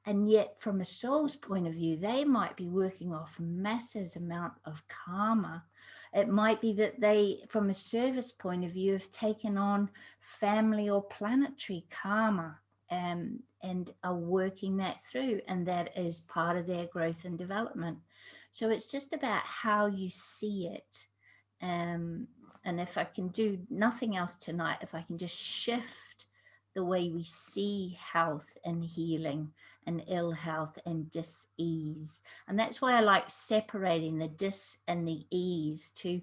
And yet from a soul's point of view, they might be working off massive amount of karma. It might be that they, from a service point of view, have taken on family or planetary karma and are working that through. And that is part of their growth and development. So it's just about how you see it. And if I can do nothing else tonight, if I can just shift the way we see health and healing and ill health and dis-ease. And that's why I like separating the dis and the ease to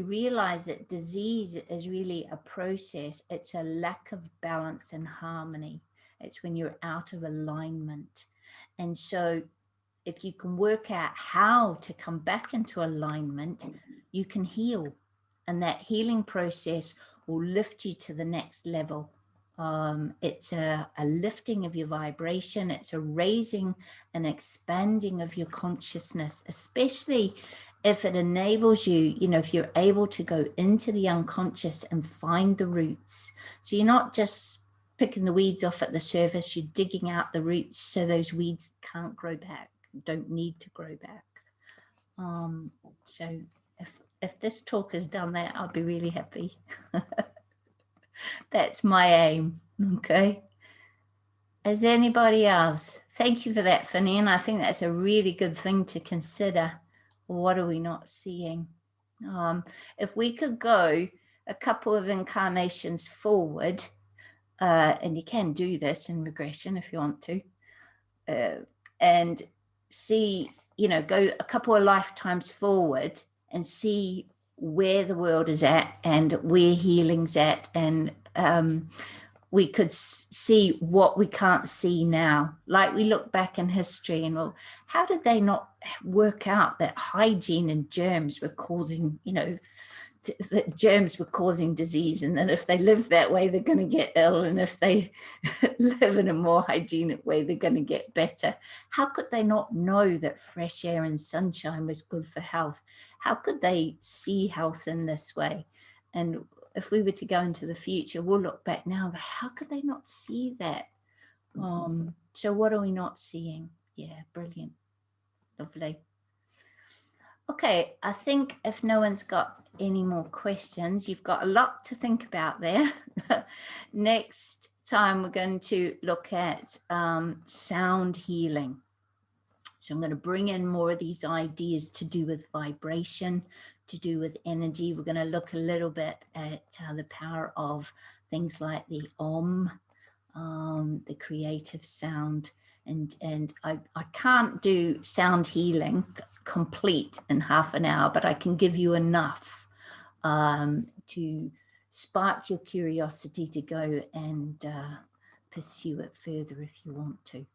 realize that disease is really a process. It's a lack of balance and harmony. It's when you're out of alignment. And so if you can work out how to come back into alignment, you can heal. And that healing process will lift you to the next level. It's a lifting of your vibration. It's a raising and expanding of your consciousness, especially if it enables you, if you're able to go into the unconscious and find the roots. So you're not just picking the weeds off at the surface, you're digging out the roots so those weeds can't grow back, don't need to grow back. So if this talk has done that, I'll be really happy. That's my aim. Okay. Is there anybody else? Thank you for that, Finian. I think that's a really good thing to consider. What are we not seeing? If we could go a couple of incarnations forward, and you can do this in regression if you want to, and see, go a couple of lifetimes forward and see where the world is at and where healing's at, and we could see what we can't see now. Like we look back in history and, well, how did they not work out that hygiene and germs were causing, that germs were causing disease, and that if they live that way, they're going to get ill, and if they live in a more hygienic way, they're going to get better. How could they not know that fresh air and sunshine was good for health? How could they see health in this way? And if we were to go into the future, we'll look back now and go, how could they not see that? So what are we not seeing? Yeah, brilliant. Lovely. Okay, I think if no one's got any more questions, you've got a lot to think about there. Next time we're going to look at sound healing. So I'm going to bring in more of these ideas to do with vibration, to do with energy. We're going to look a little bit at the power of things like the Om, the creative sound. And I can't do sound healing complete in half an hour, but I can give you enough to spark your curiosity to go and pursue it further if you want to.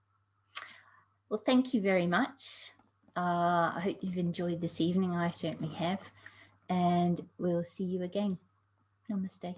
Well, thank you very much. I hope you've enjoyed this evening. I certainly have. And we'll see you again. Namaste.